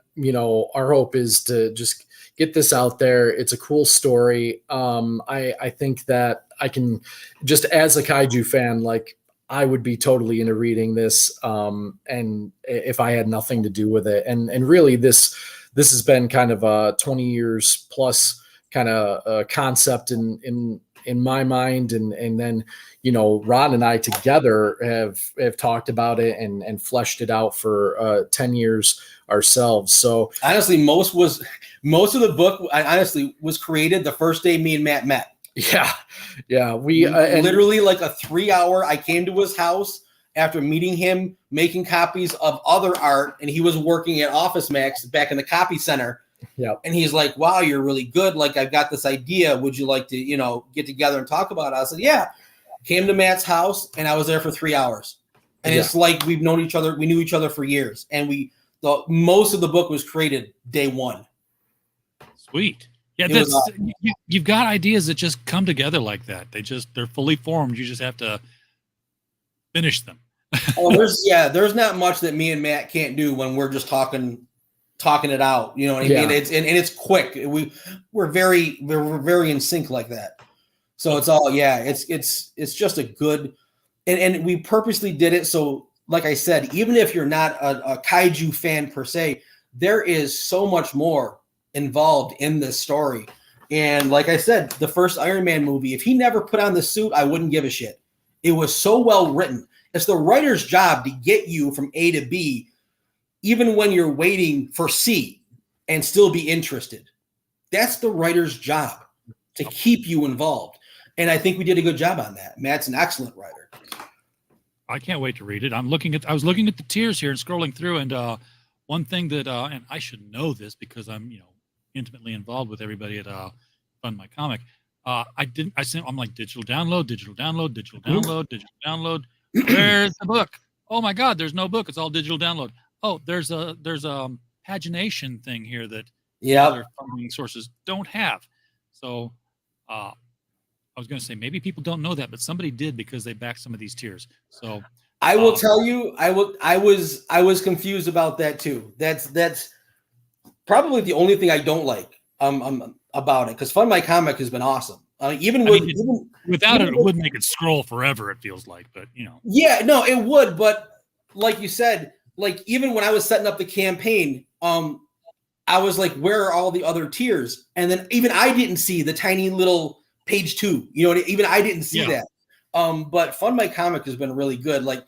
K: our hope is to just get this out there. It's a cool story. I think that I can, just as a kaiju fan, like, I would be totally into reading this. And if I had nothing to do with it, and really this has been kind of a 20 years plus kind of concept in in my mind, and then Ron and I together have talked about it and fleshed it out for 10 years ourselves. So
L: honestly, most of the book was created the first day me and Matt met.
K: Yeah, we
L: literally like a 3-hour. I came to his house after meeting him, making copies of other art, and he was working at Office Max back in the copy center.
K: Yeah.
L: And he's like, wow, you're really good. Like, I've got this idea. Would you like to, get together and talk about it? I said, yeah. Came to Matt's house, and I was there for 3 hours. And it's like we've known each other. We knew each other for years. And most of the book was created day one.
J: Sweet. Yeah, you've got ideas that just come together like that. They're fully formed. You just have to finish them.
L: There's not much that me and Matt can't do when we're just talking it out. You know what I mean? It's quick. We're very in sync like that. So it's all it's just a good and we purposely did it. So like I said, even if you're not a kaiju fan per se, there is so much more involved in this story. And like I said, the first Iron Man movie, if he never put on the suit, I wouldn't give a shit. It was so well written. It's the writer's job to get you from A to B, even when you're waiting for C, and still be interested. That's the writer's job, to keep you involved. And I think we did a good job on that. Matt's an excellent writer.
J: I can't wait to read it. I was looking at the tiers here and scrolling through, and one thing that and I should know this because I'm intimately involved with everybody at Fund My Comic. I'm like digital download. Where's the book? Oh my God, there's no book. It's all digital download. Oh, there's a pagination thing here that other funding sources don't have. So I was going to say maybe people don't know that, but somebody did because they backed some of these tiers. So
L: I will tell you, I was confused about that too. That's probably the only thing I don't like about it, because Fund My Comic has been awesome.
J: Without it would make it scroll forever. It feels like, but
L: Yeah, no, it would. But like you said, like even when I was setting up the campaign, I was like, where are all the other tiers? And then even I didn't see the tiny little page 2. Even I didn't see that. But Fund My Comic has been really good. Like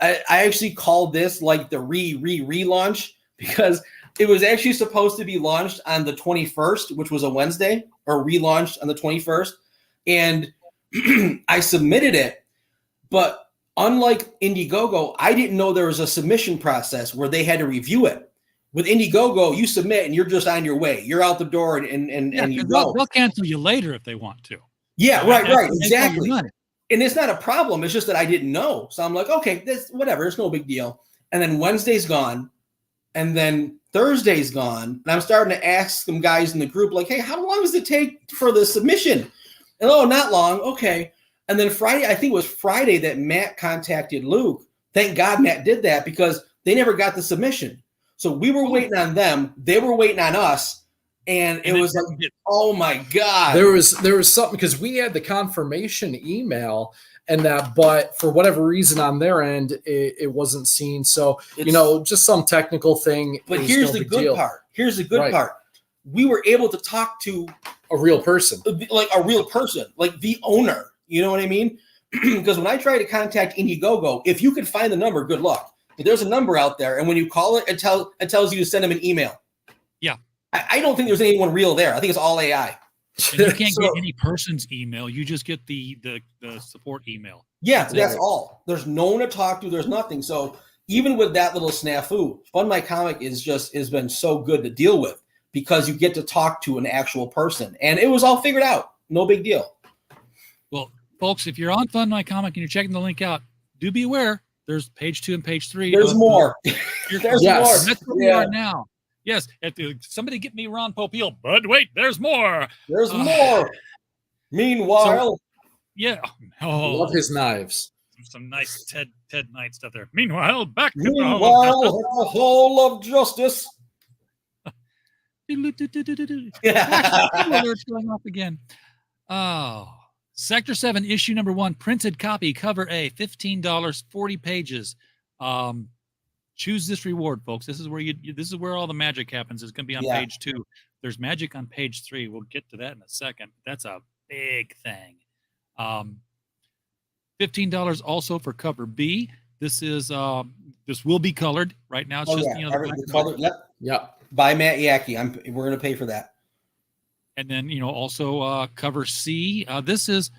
L: I actually called this like the relaunch, because it was actually supposed to be launched on the 21st, which was a Wednesday, or relaunched on the 21st. And I submitted it, but unlike Indiegogo, I didn't know there was a submission process where they had to review it. With Indiegogo, you submit and you're just on your way. You're out the door and you go.
J: They'll cancel you later if they want to.
L: Yeah, right, exactly. And it's not a problem. It's just that I didn't know. So I'm like, okay, whatever. It's no big deal. And then Wednesday's gone. And then Thursday's gone. And I'm starting to ask some guys in the group, like, hey, how long does it take for the submission? And not long. Okay. And then Friday, I think it was Friday that Matt contacted Luke. Thank God Matt did that, because they never got the submission. So we were waiting on them. They were waiting on us. And it was like, oh my God.
K: There was something, because we had the confirmation email and that, but for whatever reason on their end, it wasn't seen. So, just some technical thing.
L: But here's the good part. Here's the good part. We were able to talk to
K: a real person,
L: like the owner. You know what I mean? Because when I try to contact Indiegogo, if you could find the number, good luck. But there's a number out there, and when you call it, it tells you to send them an email.
J: Yeah.
L: I don't think there's anyone real there. I think it's all AI.
J: And you can't get any person's email. You just get the support email.
L: Yeah, that's all. There's no one to talk to. There's nothing. So even with that little snafu, Fund My Comic has been so good to deal with, because you get to talk to an actual person. And it was all figured out. No big deal.
J: Well, folks, if you're on Fund My Comic and you're checking the link out, do be aware. There's page 2 and page 3.
L: There's more. There's more.
J: That's where we are now. Yes, somebody get me Ron Popeil, but wait, there's more.
L: There's more. Meanwhile,
K: love his knives.
J: Some nice Ted Knight stuff there. Meanwhile, back to
L: the Hall of Justice.
J: Alerts going off again. Oh, Sector-7 issue number 1, printed copy, cover A, $15, 40 pages. Choose this reward, folks. This is where this is where all the magic happens. It's going to be on page 2. There's magic on page 3. We'll get to that in a second. That's a big thing. $15 also for cover B. This is this will be colored. Right now it's just
L: the color. Yep. By Matt Yackey. We're gonna pay for that.
J: And then also cover C. This is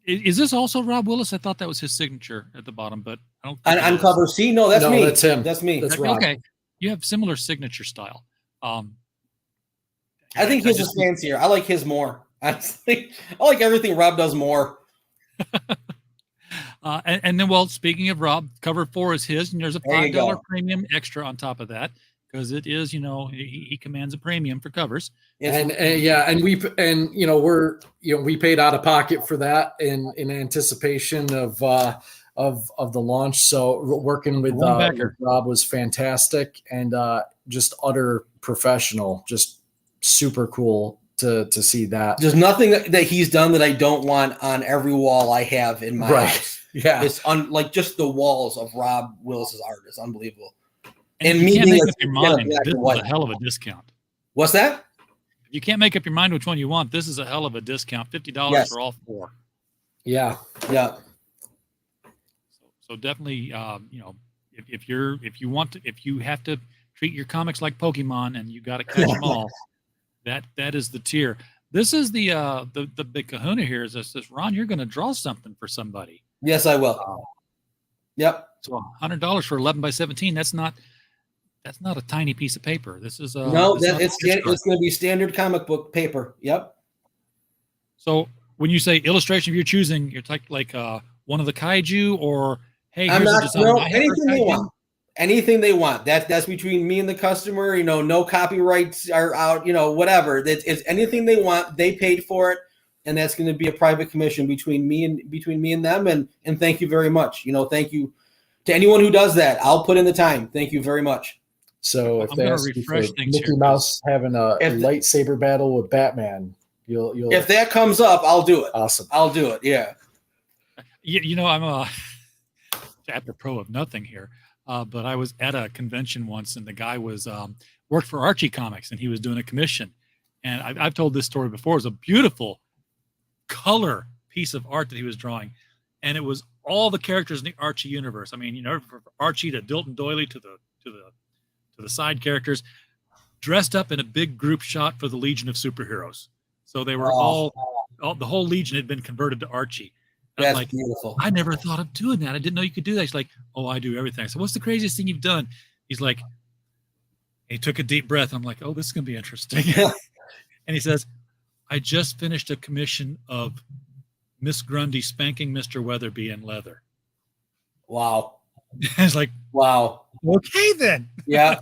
J: this also Rob Willis? I thought that was his signature at the bottom, but I don't think
L: on cover C. No, that's me.
K: That's him.
L: That's me.
K: That's Rob.
J: Okay. You have similar signature style.
L: I think his is fancier. I like his more. Honestly, I like everything Rob does more.
J: And then, well, speaking of Rob, cover 4 is his, and there's a $5 premium extra on top of that because it is, he commands a premium for covers.
K: And we paid out of pocket for that in anticipation of the launch. So working with Rob was fantastic and just utter professional, just super cool to see that.
L: There's nothing that he's done that I don't want on every wall I have in my house.
K: Yeah,
L: it's like just the walls of Rob Willis's art is unbelievable.
J: And you can't make up your mind. This is a hell of a discount.
L: What's that?
J: If you can't make up your mind which one you want, this is a hell of a discount. $50 for all 4.
K: Yeah.
J: So definitely, if you have to treat your comics like Pokemon and you got to catch them all, that is the tier. This is the big kahuna here. Is this Ron? You're going to draw something for somebody.
L: Yes, I will. Yep.
J: So $100 for 11 by 17. That's not a tiny piece of paper. This is
L: it's going to be standard comic book paper. Yep.
J: So when you say illustration of your choosing, you're like one of the kaiju, or hey, here's a design.
L: Anything they want. Anything they want. That's between me and the customer. No copyrights are out. Whatever. It's anything they want. They paid for it, and that's going to be a private commission between me and them. And thank you very much. Thank you to anyone who does that. I'll put in the time. Thank you very much.
K: So if they ask you for Mickey Mouse having a lightsaber battle with Batman, you'll
L: if that comes up, I'll do it.
K: Awesome.
L: I'll do it. Yeah.
J: I'm apropos of nothing here. But I was at a convention once, and the guy was worked for Archie Comics, and he was doing a commission. And I've told this story before. It was a beautiful color piece of art that he was drawing, and it was all the characters in the Archie universe. I mean, from Archie to Dilton Doily to the side characters, dressed up in a big group shot for the Legion of Superheroes. So they were all the whole Legion had been converted to Archie.
L: That's like, beautiful.
J: I never thought of doing that. I didn't know you could do that. He's like, oh, I do everything. So what's the craziest thing you've done? He's like, he took a deep breath. I'm like, oh, this is going to be interesting. And he says, I just finished a commission of Miss Grundy spanking Mr. Weatherby in leather.
L: Wow.
J: It's like,
L: wow.
J: Okay, then.
L: Yeah.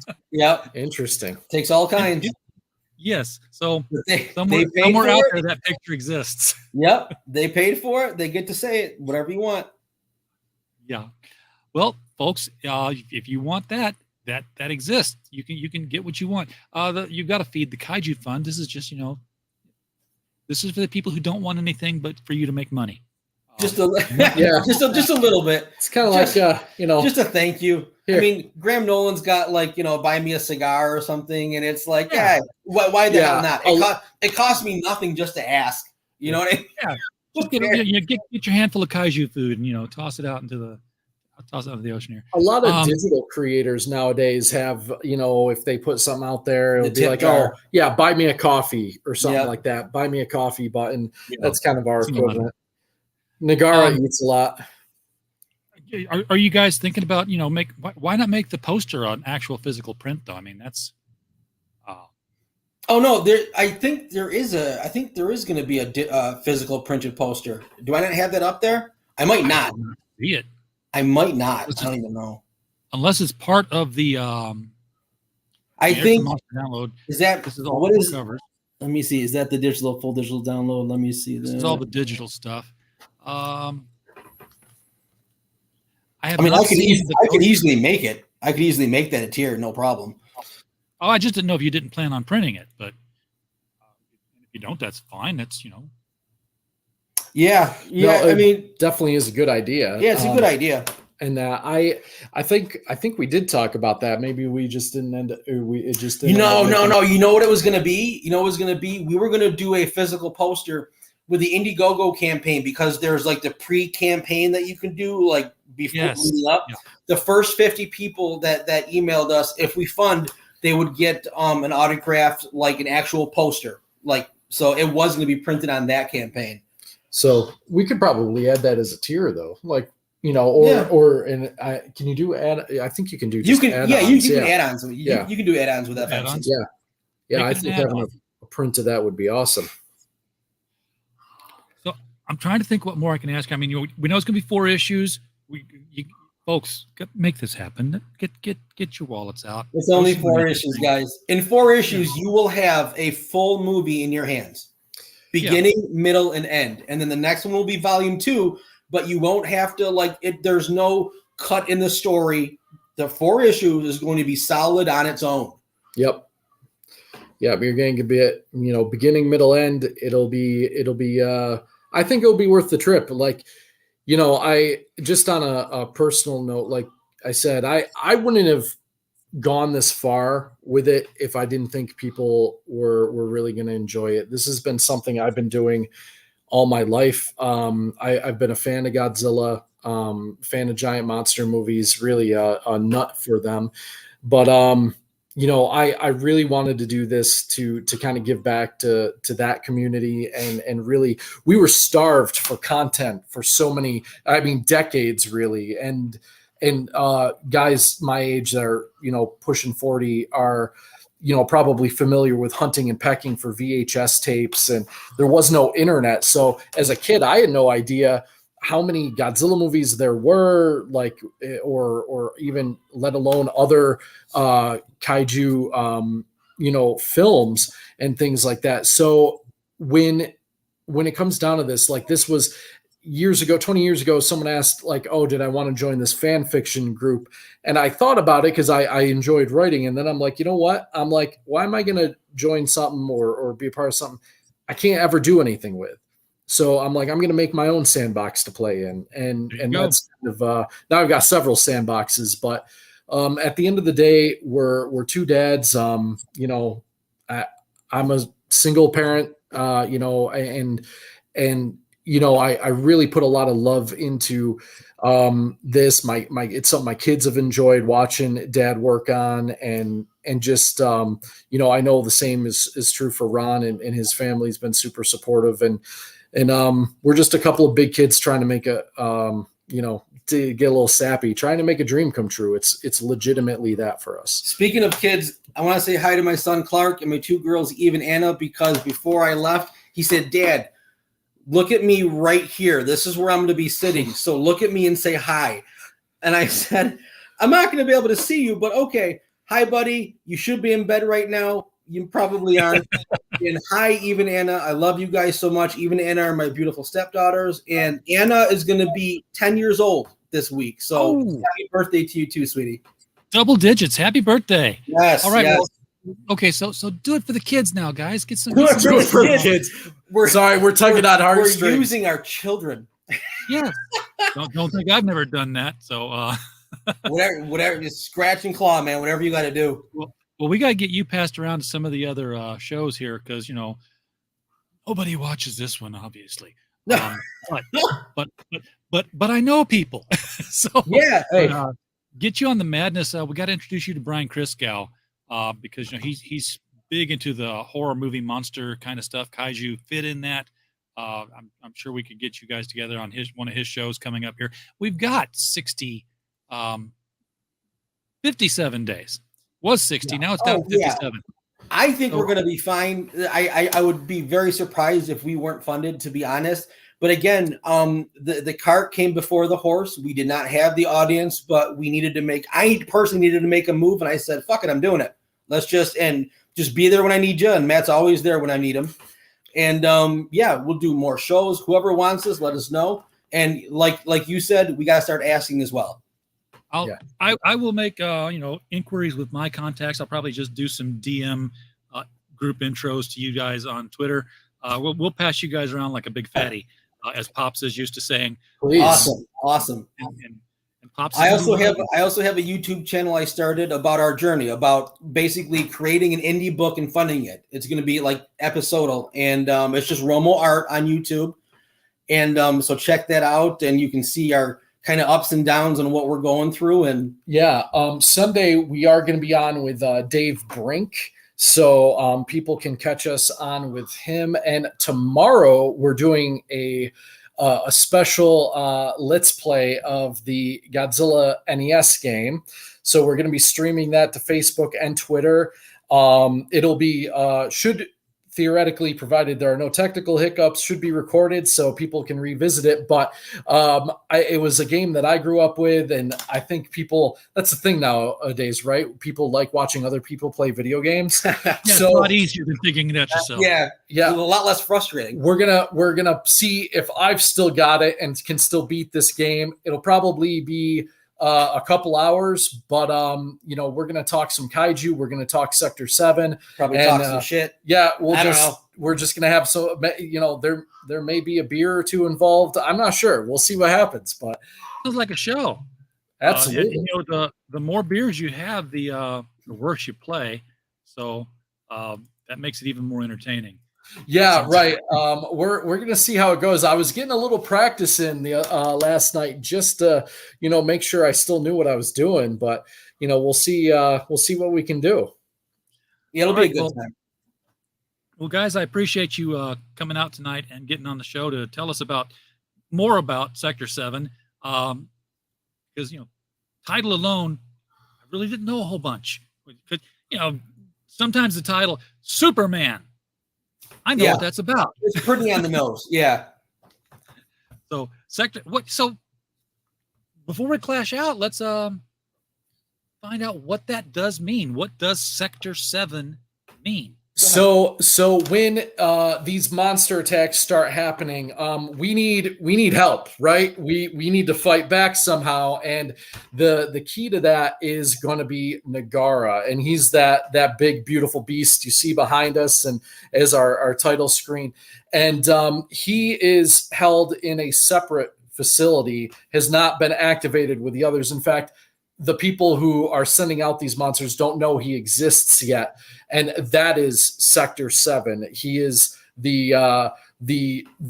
K: Interesting.
L: Takes all kinds.
J: Yes. So
L: somewhere
J: out there that picture exists.
L: Yep. They paid for it. They get to say it, whatever you want.
J: Yeah. Well, folks, if you want that exists. You can get what you want. You've got to feed the Kaiju Fund. This is just, this is for the people who don't want anything but for you to make money.
L: Just a little bit.
K: It's kind of like
L: just a thank you.
K: Here.
L: I mean, Graham Nolan's got buy me a cigar or something, and it's like, why the hell not? It cost me nothing just to ask. You know what I mean?
J: Yeah. Just get your handful of Kaiju food and toss it out into the ocean here.
K: A lot of digital creators nowadays have, if they put something out there, it'll be like, jar. Oh yeah, buy me a coffee or something like that. Buy me a coffee button. That's kind of our equivalent. Nagara eats a lot.
J: Are you guys thinking about why not make the poster an actual physical print though? I mean that's.
L: Oh no! I think there is going to be a physical printed poster. Do I not have that up there? I might not.
J: See it.
L: I might not. I don't even know.
J: Unless it's part of the.
L: I think
J: download.
L: Is that
J: this is all
L: what is?
J: Covers.
L: Let me see. Is that the full digital download? Let me see.
J: This is all the digital stuff. I
L: could easily make it. I could easily make that a tier, no problem.
J: Oh, I just didn't know if you didn't plan on printing it, but if you don't, that's fine. That's
L: Yeah.
K: No,
L: I mean,
K: definitely is a good idea.
L: Yeah, it's a good idea.
K: And I think we did talk about that. Maybe we just didn't end. It just didn't.
L: No. You know what it was going to be? We were going to do a physical poster with the Indiegogo campaign, because there's like the pre-campaign that you can do like before leading up. Yeah. The first 50 people that emailed us, if we fund, they would get an autograph, like an actual poster, like, so it was going to be printed on that campaign.
K: So we could probably add that as a tier, though, like, you know, can you do I think you can do. Just
L: you can add-ons. You can do add-ons with that.
K: Add-ons. Yeah. I think having a print of that would be awesome.
J: So I'm trying to think what more I can ask. I mean, we know it's going to be 4 issues. Folks, make this happen. Get your wallets out.
L: It's only 4 issues, guys. In 4 issues, you will have a full movie in your hands, beginning, middle, and end. And then the next one will be volume 2, but you won't have to like it. There's no cut in the story. The 4 issues is going to be solid on its own.
K: Yep. Yeah, but you're going to be at, you know, beginning, middle, end. It'll be. I think it'll be worth the trip. Like, you know, I just on a personal note, like I said, I wouldn't have gone this far with it if I didn't think people were really going to enjoy it. This has been something I've been doing all my life. I've been a fan of Godzilla, fan of giant monster movies, really a nut for them. But you know, I really wanted to do this to kind of give back to that community, and really we were starved for content for so many, I mean, decades really. And guys my age that are, you know, pushing 40 are, you know, probably familiar with hunting and pecking for VHS tapes, and there was no internet. So as a kid, I had no idea how many Godzilla movies there were, like, or even let alone other kaiju, you know, films and things like that. So when it comes down to this, like, this was years ago, 20 years ago, someone asked, like, oh, did I want to join this fan fiction group? And I thought about it because I enjoyed writing. And then I'm like, you know what? I'm like, why am I going to join something or be a part of something I can't ever do anything with? So I'm like, I'm going to make my own sandbox to play in. And that's kind of, now I've got several sandboxes, but at the end of the day, we're 2 dads. You know, I'm a single parent, you know, and, you know, I really put a lot of love into this. It's something my kids have enjoyed watching Dad work on, and just, you know, I know the same is true for Ron, and his family's been super supportive, and we're just a couple of big kids trying to make you know, to get a little sappy, trying to make a dream come true. It's legitimately that for us.
L: Speaking of kids, I want to say hi to my son Clark and my 2 girls, Eve and Anna, because before I left, he said, Dad, look at me right here. This is where I'm going to be sitting. So look at me and say hi. And I said, I'm not going to be able to see you, but okay. Hi, buddy. You should be in bed right now. You probably aren't. And hi, Eve and Anna. I love you guys so much. Eve and Anna are my beautiful stepdaughters. And Anna is going to be 10 years old this week. So happy birthday to you too, sweetie.
J: Double digits. Happy birthday.
L: Yes.
J: All right.
L: Yes.
J: Well, okay. So do it for the kids now, guys. Get some.
K: Do it for the kids. We're tugging on heartstrings.
L: We're using our children.
J: Yeah. Don't think I've never done that. So
L: whatever, just scratch and claw, man. Whatever you got to do.
J: Well, we got to get you passed around to some of the other shows here, because, you know, nobody watches this one, obviously. But I know people. So
L: yeah,
J: get you on the madness. We got to introduce you to Brian Christgau, because, you know, he's big into the horror movie monster kind of stuff. Kaiju fit in that. I'm sure we could get you guys together on one of his shows coming up here. We've got 57 days. Was 60. Now it's down to 57.
L: Yeah. I think we're going to be fine. I would be very surprised if we weren't funded, to be honest. But again, the cart came before the horse. We did not have the audience, but I personally needed to make a move. And I said, fuck it, I'm doing it. Let's just be there when I need you. And Matt's always there when I need him. And we'll do more shows. Whoever wants us, let us know. And like you said, we got to start asking as well.
J: I will make inquiries with my contacts. I'll probably just do some DM group intros to you guys on Twitter. We'll pass you guys around like a big fatty, as Pops is used to saying.
L: Please. Awesome.
J: And pops.
L: I also have a YouTube channel I started about our journey, about basically creating an indie book and funding it. It's going to be like episodal, and it's just Romo Art on YouTube. And so check that out, and you can see our kind of ups and downs and what we're going through. And
K: Sunday we are going to be on with Dave Brink. So people can catch us on with him. And tomorrow we're doing a special Let's Play of the Godzilla NES game. So we're going to be streaming that to Facebook and Twitter. It'll be, should theoretically, provided there are no technical hiccups, should be recorded so people can revisit it. But it was a game that I grew up with, and I think people, that's the thing nowadays, right? People like watching other people play video games.
J: Yeah, so, it's a lot easier than figuring it out yourself.
L: Yeah, a lot less frustrating.
K: We're gonna see if I've still got it and can still beat this game. It'll probably be a couple hours, but we're gonna talk some kaiju. We're gonna talk Sector-7.
L: Probably talk some shit.
K: Yeah, we're just gonna have there may be a beer or two involved. I'm not sure. We'll see what happens, but
J: it's like a show.
K: Absolutely.
J: The more beers you have, the worse you play. So that makes it even more entertaining.
K: Yeah, right. We're gonna see how it goes. I was getting a little practice in the last night just to make sure I still knew what I was doing. But we'll see what we can do.
L: Yeah, it'll be a good time.
J: Well, guys, I appreciate you coming out tonight and getting on the show to tell us more about Sector-7. Because title alone, I really didn't know a whole bunch. Sometimes the title Superman. I know what that's about.
L: It's pretty on the nose. Yeah.
J: So So before we clash out, let's find out what that does mean. What does Sector-7 mean?
K: So when these monster attacks start happening, we need help, right? We need to fight back somehow, and the key to that is going to be Nagara, and he's that big beautiful beast you see behind us, and as our title screen, and he is held in a separate facility, has not been activated with the others. In fact, the people who are sending out these monsters don't know he exists yet, and that is Sector-7. He is the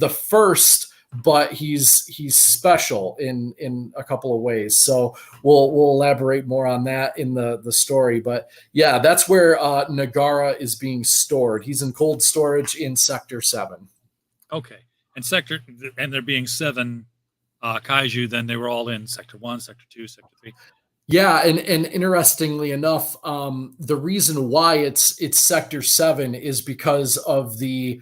K: first, but he's special in a couple of ways. So we'll elaborate more on that in the story. But yeah, that's where Nagara is being stored. He's in cold storage in Sector-7.
J: Okay, and there being 7 kaiju, then they were all in Sector-1, Sector-2, Sector-3.
K: Yeah, and interestingly enough, the reason why it's Sector-7 is because of the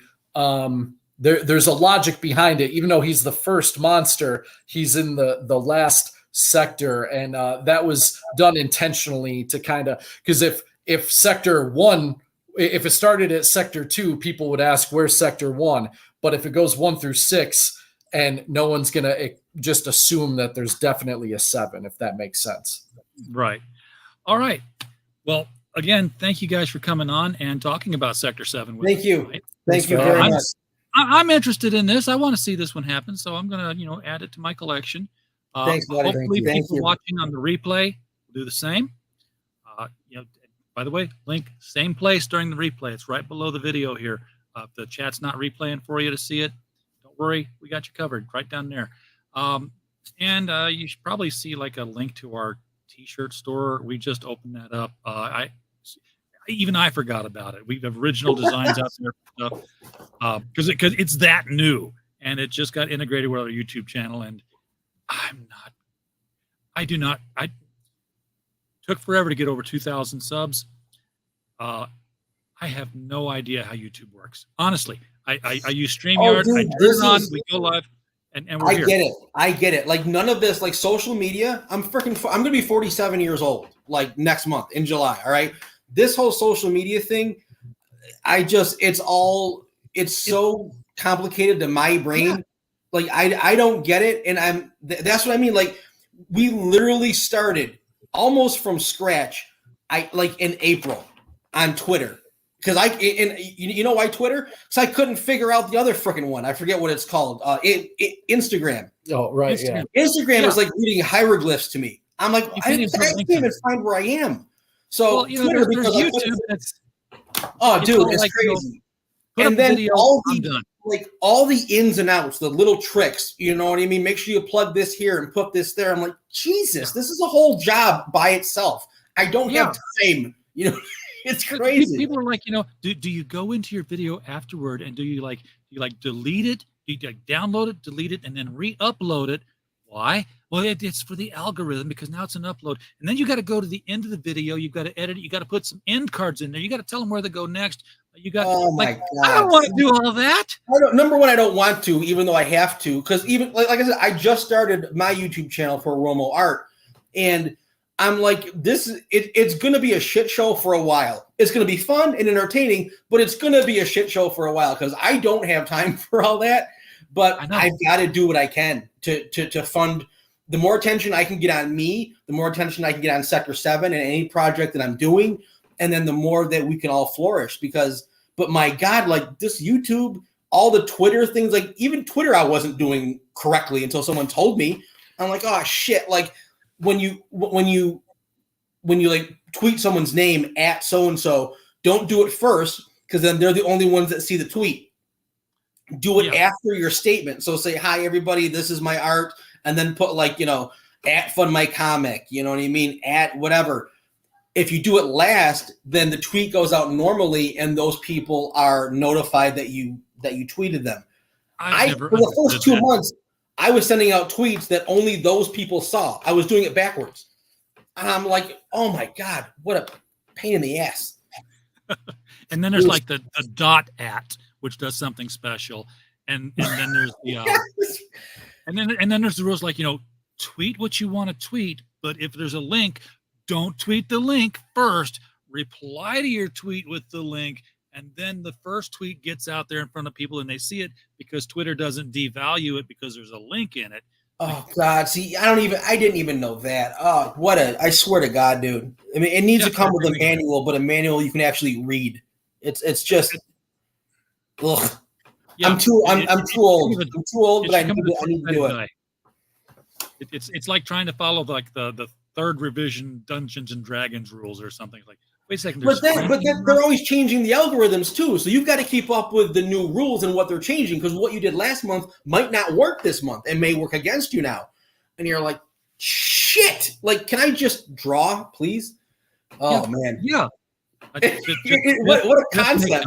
K: there's a logic behind it. Even though he's the first monster, he's in the last sector, and that was done intentionally to kind of, because if Sector-1, if it started at Sector-2, people would ask where's Sector-1, but if it goes 1 through 6, and no one's gonna just assume that there's definitely a 7, if that makes sense.
J: Right. All right. Well, again, thank you guys for coming on and talking about Sector-7 with
L: Thank
J: us
L: you.
J: tonight.
L: Thank you very much.
J: I'm interested in this. I want to see this one happen, so I'm going to, add it to my collection.
L: Thanks, buddy.
J: Hopefully, people watching on the replay will do the same. By the way, link same place during the replay. It's right below the video here. If the chat's not replaying for you to see it, don't worry, we got you covered right down there. And you should probably see like a link to our T-shirt store. We just opened that up. I forgot about it. We have original designs out there because it's that new, and it just got integrated with our YouTube channel. And I took forever to get over 2,000 subs. I have no idea how YouTube works. Honestly, I use StreamYard. I turn it on. We go live. And we're here.
L: I get it. Like none of this, like social media. I'm going to be 47 years old, like next month in July. All right. This whole social media thing, it's so complicated to my brain. Yeah. Like I don't get it. And that's what I mean. Like we literally started almost from scratch. In April on Twitter. because you know why Twitter? Because I couldn't figure out the other freaking one. I forget what it's called. Instagram.
K: Oh, right.
L: Instagram. Yeah. Instagram is like reading hieroglyphs to me. I'm like, I can't even find where I am. So Twitter, because YouTube, dude, it's crazy. And then all the ins and outs, the little tricks, you know what I mean? Make sure you plug this here and put this there. I'm like, Jesus, this is a whole job by itself. I don't have time. You know, it's crazy.
J: People are like, do you go into your video afterward and do you delete it? Do you download it, delete it, and then re-upload it? Why? Well, it's for the algorithm because now it's an upload. And then you got to go to the end of the video. You've got to edit it. You got to put some end cards in there. You got to tell them where to go next. You got
L: my God.
J: I don't want to do all that.
L: Number one, I don't want to, even though I have to, because even like I said, I just started my YouTube channel for Romo Art, and I'm like, it's going to be a shit show for a while. It's going to be fun and entertaining, but it's going to be a shit show for a while because I don't have time for all that. But I've got to do what I can to fund. The more attention I can get on me, the more attention I can get on Sector-7 and any project that I'm doing, and then the more that we can all flourish. But my God, like this YouTube, all the Twitter things, like even Twitter, I wasn't doing correctly until someone told me. I'm like, oh shit! Like when you like tweet someone's name at so and so, don't do it first because then they're the only ones that see the tweet. Do it after your statement. So say, hi everybody, this is my art. And then put at Fund My Comic, you know what I mean? At whatever. If you do it last, then the tweet goes out normally and those people are notified that you tweeted them. For the first 2 months, I was sending out tweets that only those people saw. I was doing it backwards. And I'm like, oh my God, what a pain in the ass.
J: And then there's like the dot at, which does something special. And then there's the And then there's the rules like, tweet what you want to tweet, but if there's a link, don't tweet the link first. Reply to your tweet with the link, and then the first tweet gets out there in front of people and they see it because Twitter doesn't devalue it because there's a link in it.
L: Oh God, see, I didn't even know that. Oh, I swear to God, dude. I mean, it needs to come with a manual, but a manual you can actually read. It's just, ugh. Yeah, I'm too old. I'm too old, but I need to do it.
J: It's like trying to follow like the third revision Dungeons and Dragons rules or something. Like, wait a second.
L: But they're always changing the algorithms too, so you've got to keep up with the new rules and what they're changing because what you did last month might not work this month and may work against you now. And you're like, shit! Like, can I just draw, please? Oh man.
J: Yeah.
L: What a concept.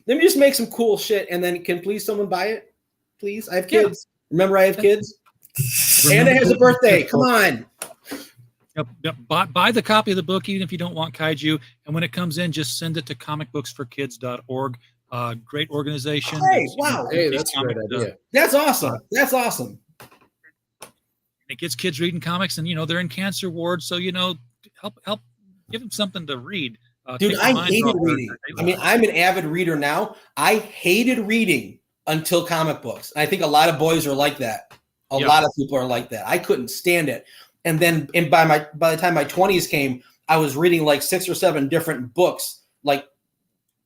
L: Let me just make some cool shit, and then can please someone buy it? Please, I have kids. Yeah. Remember, I have kids. Anna has a birthday. Come on.
J: Yep. Buy the copy of the book, even if you don't want Kaiju. And when it comes in, just send it to comicbooksforkids.org. Great organization.
L: Hey, wow. Hey, that's a great idea. That's awesome. That's awesome.
J: It gets kids reading comics, and they're in cancer wards, so help give them something to read.
L: Dude, I hated reading. I mean, I'm an avid reader now. I hated reading until comic books. I think a lot of boys are like that. A lot of people are like that. I couldn't stand it. And then by the time my 20s came, I was reading like 6 or 7 different books, like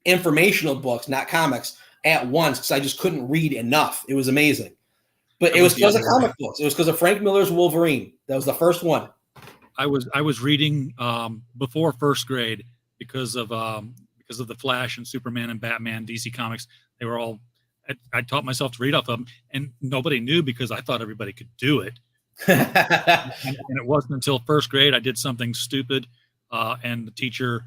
L: informational books, not comics, at once because I just couldn't read enough. It was amazing. But it was because of comic books. It was because of Frank Miller's Wolverine. That was the first one.
J: I was reading before first grade. Because of the Flash and Superman and Batman, DC Comics, they were all. I taught myself to read off of them, and nobody knew because I thought everybody could do it. and it wasn't until first grade I did something stupid, and the teacher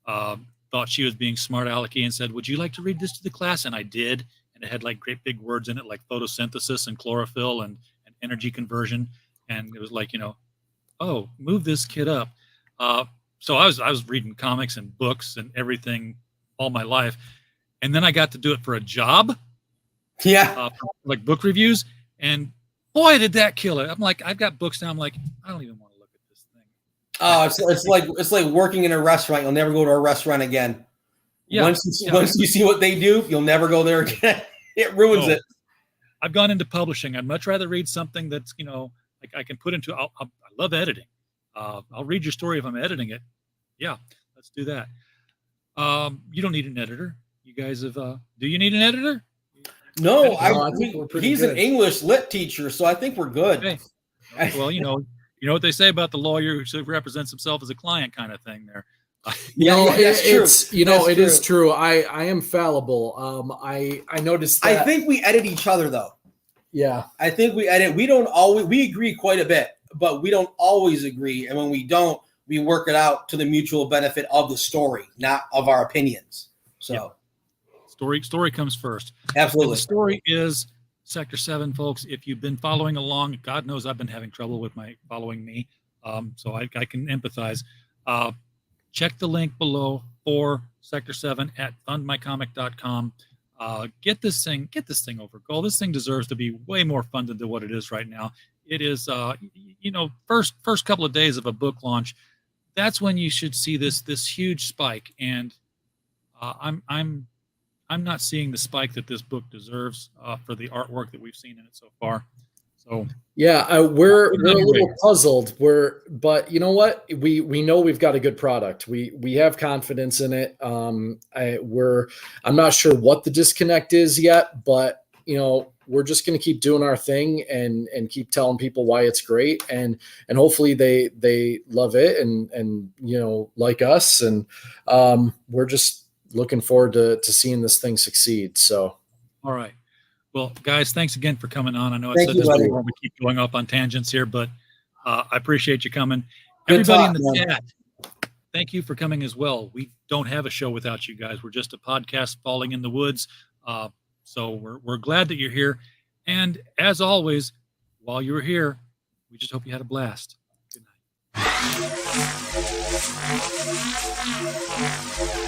J: thought she was being smart alecky and said, "Would you like to read this to the class?" And I did, and it had like great big words in it, like photosynthesis and chlorophyll and energy conversion, and it was like oh, move this kid up. So I was reading comics and books and everything all my life. And then I got to do it for a job.
L: Yeah.
J: Like book reviews. And boy, did that kill it. I'm like, I've got books now. I'm like, I don't even want to look at this thing.
L: Oh, it's like working in a restaurant. You'll never go to a restaurant again. Yeah. Once you see what they do, you'll never go there again. It ruins it.
J: I've gone into publishing. I'd much rather read something that's, like I can put into, I love editing. I'll read your story if I'm editing it. Yeah, let's do that. You don't need an editor. You guys have. Do you need an editor?
L: No,
K: I think we're pretty
L: he's
K: good.
L: an English lit teacher, so I think we're good.
J: Okay. Well, you know what they say about the lawyer who represents himself as a client, kind of thing. There.
K: It is true. I am fallible. I noticed that.
L: I think we edit each other though.
K: Yeah.
L: I think we edit. We agree quite a bit, but we don't always agree. And when we don't, we work it out to the mutual benefit of the story, not of our opinions. So
J: story comes first.
L: Absolutely.
J: And the story is Sector-7, folks. If you've been following along, God knows I've been having trouble with my following me. So I can empathize. Check the link below for Sector-7 at fundmycomic.com. Get this thing over goal. This thing deserves to be way more funded than what it is right now. It is, first couple of days of a book launch. That's when you should see this huge spike. And I'm not seeing the spike that this book deserves for the artwork that we've seen in it so far. So
K: yeah, we're a little puzzled. But you know what? We know we've got a good product. We have confidence in it. I'm not sure what the disconnect is yet, but we're just going to keep doing our thing and keep telling people why it's great, and hopefully they love it and like us, and we're just looking forward to seeing this thing succeed. So,
J: all right. Well, guys, thanks again for coming on. I know I said this before. We keep going off on tangents here, but I appreciate you coming. Everybody in the chat, thank you for coming as well. We don't have a show without you guys. We're just a podcast falling in the woods. So we're glad that you're here. And as always, while you're here, we just hope you had a blast. Good night.